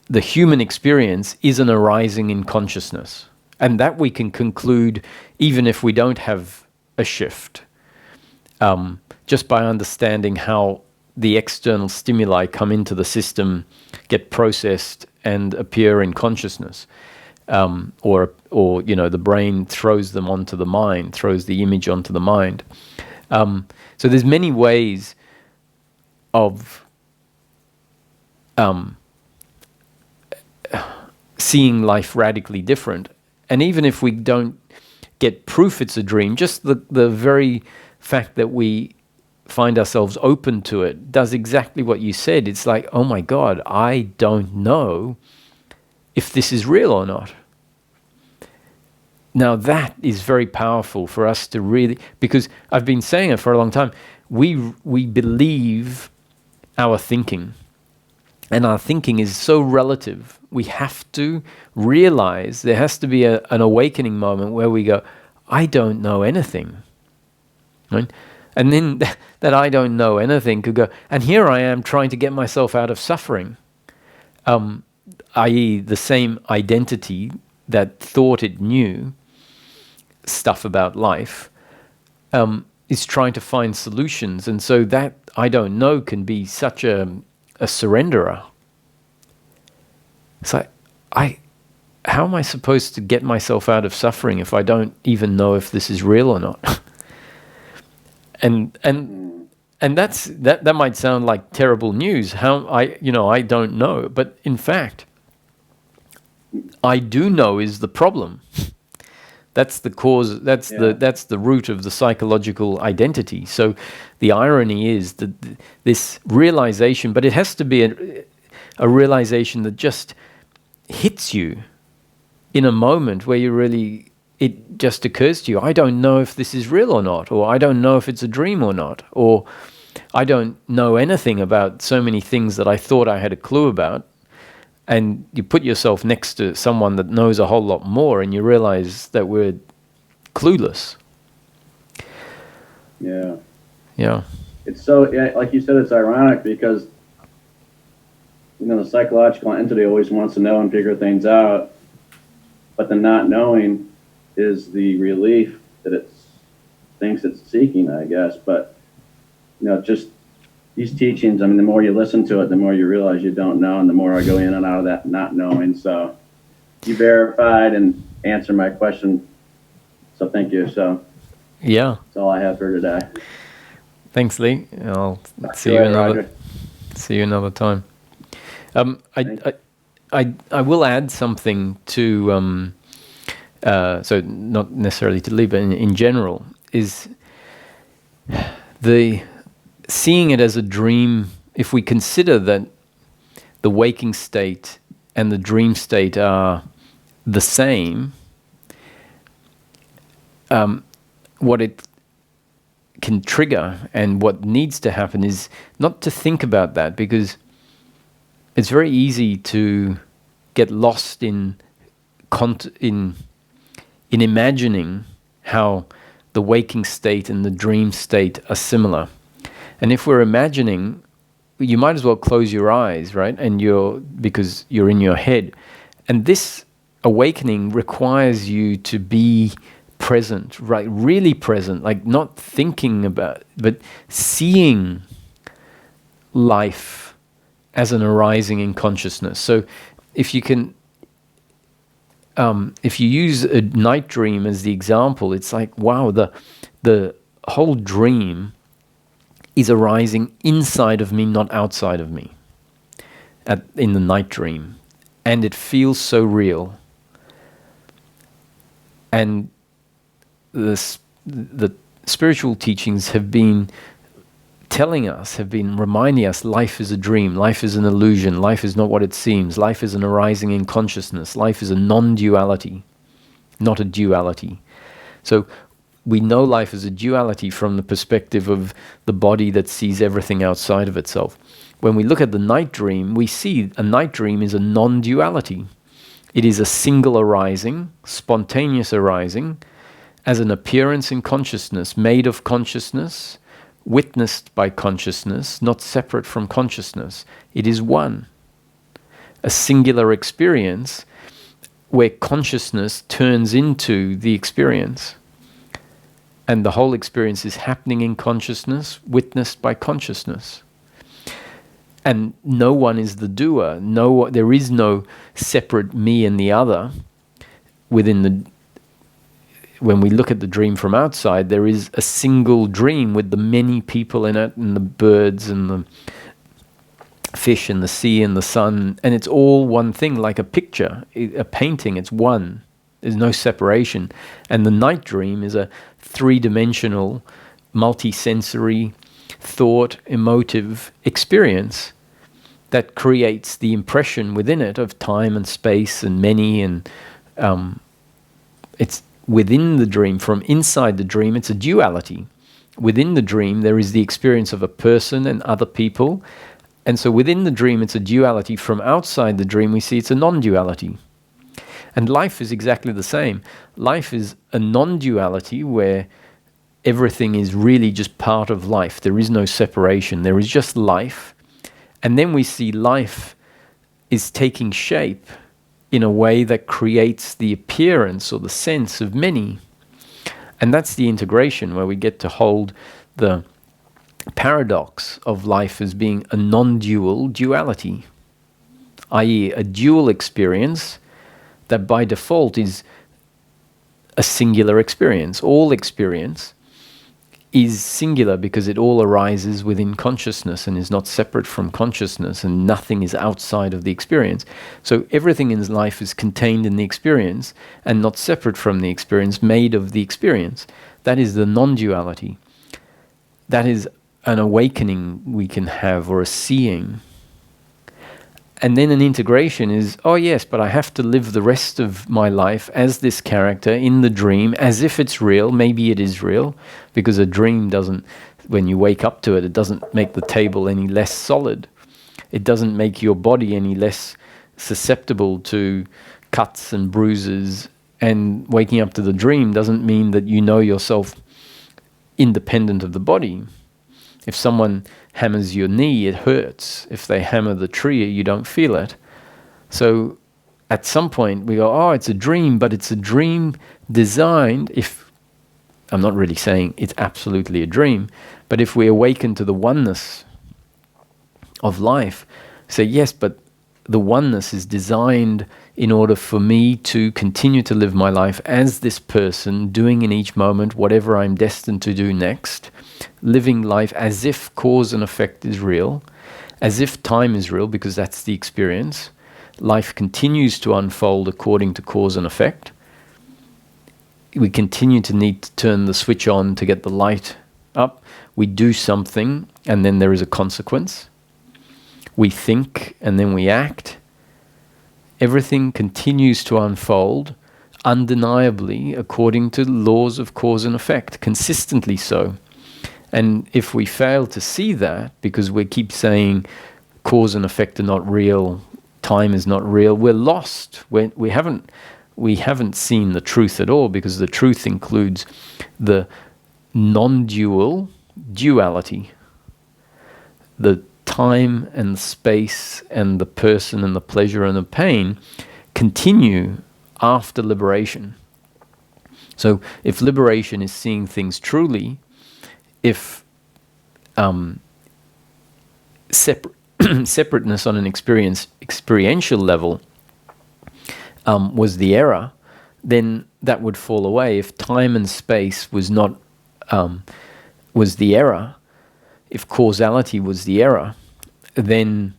the human experience is an arising in consciousness. And that we can conclude even if we don't have a shift, just by understanding how the external stimuli come into the system, get processed, and appear in consciousness. Or the brain throws them onto the mind, throws the image onto the mind. So there's many ways of seeing life radically different. And even if we don't get proof it's a dream, just the very fact that we find ourselves open to it does exactly what you said. It's like, oh my God, I don't know if this is real or not. Now that is very powerful for us to really, because I've been saying it for a long time, we believe our thinking, and our thinking is so relative. We have to realize there has to be an awakening moment where we go, I don't know anything, right? And then that I don't know anything could go, and here I am trying to get myself out of suffering, i.e. the same identity that thought it knew stuff about life, is trying to find solutions. And so that I don't know can be such a surrenderer. It's like, how am I supposed to get myself out of suffering if I don't even know if this is real or not? and that might sound like terrible news. I don't know, but in fact, I do know is the problem. That's the cause. That's the root of the psychological identity. So the irony is that this realization, but it has to be a realization that just hits you in a moment where it just occurs to you, I don't know if this is real or not, or I don't know if it's a dream or not, or I don't know anything about so many things that I thought I had a clue about. And you put yourself next to someone that knows a whole lot more, and you realize that we're clueless. Yeah. Yeah. It's so, like you said, it's ironic because, the psychological entity always wants to know and figure things out, but the not knowing is the relief that it thinks it's seeking, I guess. But, just these teachings, the more you listen to it, the more you realize you don't know, and the more I go in and out of that not knowing. So you verified and answered my question. So thank you. So yeah, that's all I have for today. Thanks, Lee. I'll see you another time. I will add something to, so not necessarily to Lee, but in general, is the seeing it as a dream. If we consider that the waking state and the dream state are the same, what it can trigger, and what needs to happen is not to think about that, because it's very easy to get lost in imagining how the waking state and the dream state are similar. And if we're imagining, you might as well close your eyes, right? Because you're in your head. And this awakening requires you to be present, right? Really present, like not thinking about, but seeing life as an arising in consciousness. So if you can, if you use a night dream as the example, it's like, wow, the whole dream is arising inside of me, not outside of me, in the night dream. And it feels so real. And the spiritual teachings have been reminding us, life is a dream, life is an illusion, life is not what it seems, life is an arising in consciousness, life is a non-duality, not a duality. So we know life is a duality from the perspective of the body that sees everything outside of itself. When we look at the night dream, we see a night dream is a non-duality. It is a single arising, spontaneous arising, as an appearance in consciousness, made of consciousness, witnessed by consciousness, not separate from consciousness. It is one. A singular experience where consciousness turns into the experience. And the whole experience is happening in consciousness, witnessed by consciousness. And no one is the doer. There is no separate me and the other when we look at the dream from outside, there is a single dream with the many people in it, and the birds and the fish and the sea and the sun, and it's all one thing, like a picture, a painting. It's one. There's no separation. And the night dream is a three-dimensional, multi-sensory, thought, emotive experience that creates the impression within it of time and space and many, and it's within the dream. From inside the dream, it's a duality. Within the dream, there is the experience of a person and other people. And so within the dream, it's a duality. From outside the dream, we see it's a non-duality. And life is exactly the same. Life is a non-duality where everything is really just part of life. There is no separation. There is just life. And then we see life is taking shape in a way that creates the appearance or the sense of many. And that's the integration, where we get to hold the paradox of life as being a non-dual duality, i.e. a dual experience that by default is a singular experience. All experience is singular because it all arises within consciousness and is not separate from consciousness, and nothing is outside of the experience. So everything in life is contained in the experience and not separate from the experience, made of the experience. That is the non-duality. That is an awakening we can have, or a seeing. And then an integration is, oh yes, but I have to live the rest of my life as this character in the dream, as if it's real. Maybe it is real, because a dream doesn't, when you wake up to it, it doesn't make the table any less solid. It doesn't make your body any less susceptible to cuts and bruises. And waking up to the dream doesn't mean that you know yourself independent of the body. If someone hammers your knee, it hurts. If they hammer the tree, you don't feel it. So at some point we go, oh, it's a dream, but it's a dream designed, if I'm not really saying it's absolutely a dream, but if we awaken to the oneness of life, say, yes, but the oneness is designed in order for me to continue to live my life as this person, doing in each moment whatever I'm destined to do next, living life as if cause and effect is real, as if time is real, because that's the experience. Life continues to unfold according to cause and effect. We continue to need to turn the switch on to get the light up. We do something, and then there is a consequence. We think, and then we act. Everything continues to unfold undeniably according to laws of cause and effect, consistently so. And if we fail to see that, because we keep saying cause and effect are not real, time is not real, we're lost. We haven't seen the truth at all, because the truth includes the non-dual duality, the time and space and the person and the pleasure and the pain continue after liberation. So if liberation is seeing things truly, if separateness on an experiential level was the error, then that would fall away. If time and space was not was the error, if causality was the error, then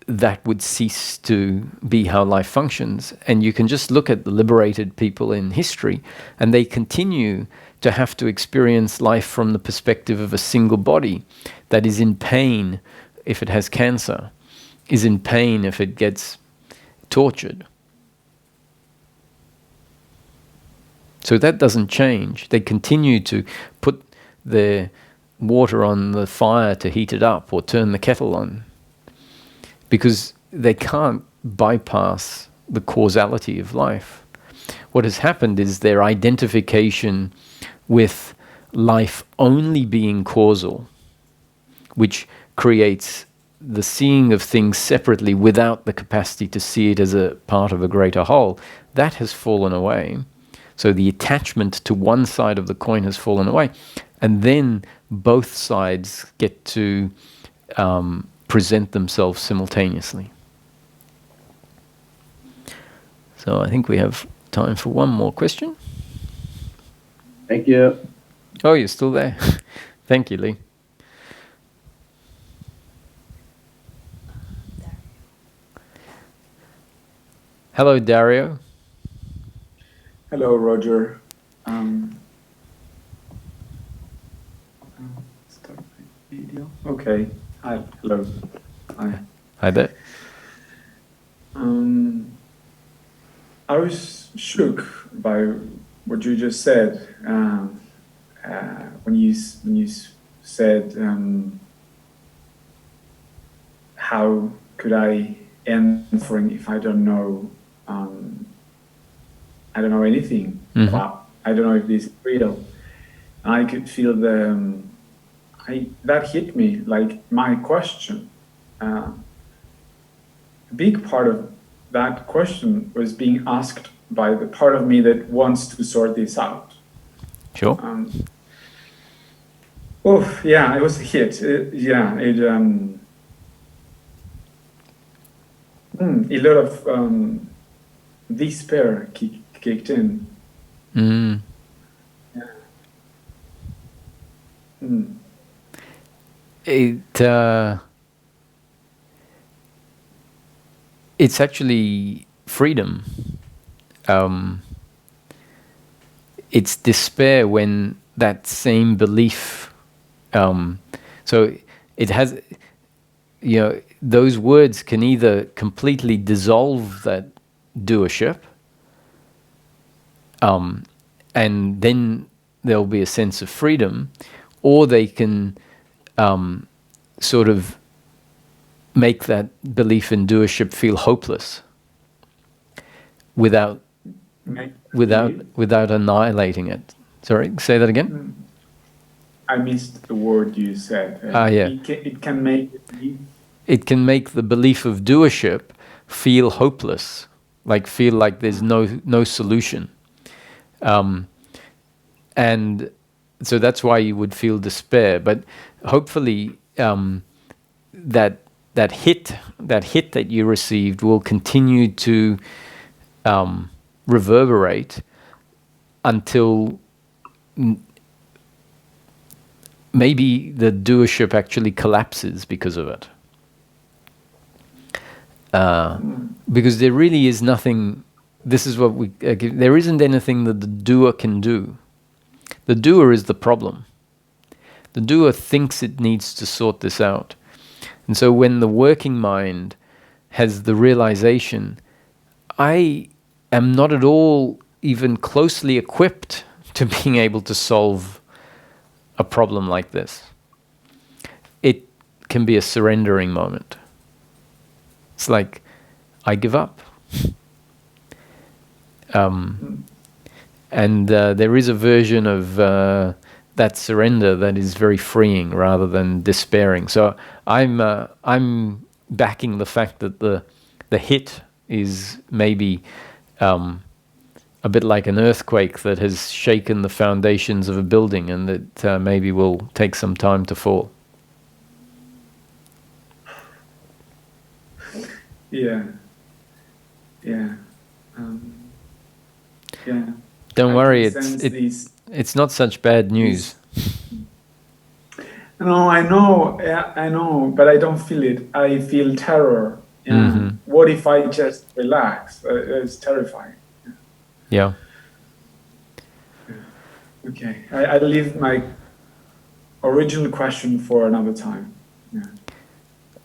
that would cease to be how life functions. And you can just look at the liberated people in history, and they continue to have to experience life from the perspective of a single body that is in pain if it has cancer, is in pain if it gets tortured. So that doesn't change. They continue to put their water on the fire to heat it up or turn the kettle on, because they can't bypass the causality of life. What has happened is their identification with life only being causal, which creates the seeing of things separately without the capacity to see it as a part of a greater whole. That has fallen away. So the attachment to one side of the coin has fallen away. And then both sides get to present themselves simultaneously. So I think we have time for one more question. Thank you. Oh, you're still there. Thank you, Lee. Hello, Dario. Hello, Roger. Start my video. Okay. Hi. Hello. Hi. Hi there. I was shook by what you just said when you said, "How could I end suffering if I don't know? I don't know anything about. I don't know if this is real." I could feel that hit me like my question. A big part of that question was being asked by the part of me that wants to sort this out. Sure. Yeah, it was a hit. A lot of despair kicked in. Mm. Yeah. It's actually freedom. It's despair when that same belief. So it has, those words can either completely dissolve that doership, and then there'll be a sense of freedom, or they can sort of make that belief in doership feel hopeless without annihilating it. Sorry, say that again? I missed the word you said. Yeah. It can make it can make the belief of doership feel hopeless, feel like there's no solution. And so that's why you would feel despair. But hopefully that hit that you received will continue to reverberate until maybe the doership actually collapses because of it. Because there really is nothing. This is what we there isn't anything that the doer can do. The doer is the problem. The doer thinks it needs to sort this out. And so when the working mind has the realization, I am not at all even closely equipped to being able to solve a problem like this, it can be a surrendering moment. It's like, I give up. And there is a version of that surrender that is very freeing rather than despairing. So I'm backing the fact that the hit is maybe a bit like an earthquake that has shaken the foundations of a building, and that maybe will take some time to fall. Yeah. Don't I worry, can sense it's not such bad news. No, I know. Yeah, I know, but I don't feel it. I feel terror. Yeah. Mm-hmm. What if I just relax? It's terrifying. Yeah. Okay, I leave my original question for another time. Yeah.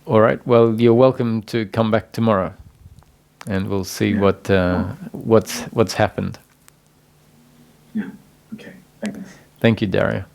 All right. Well, you're welcome to come back tomorrow, and we'll see what's happened. Yeah. Okay. Thanks. Thank you, Dario.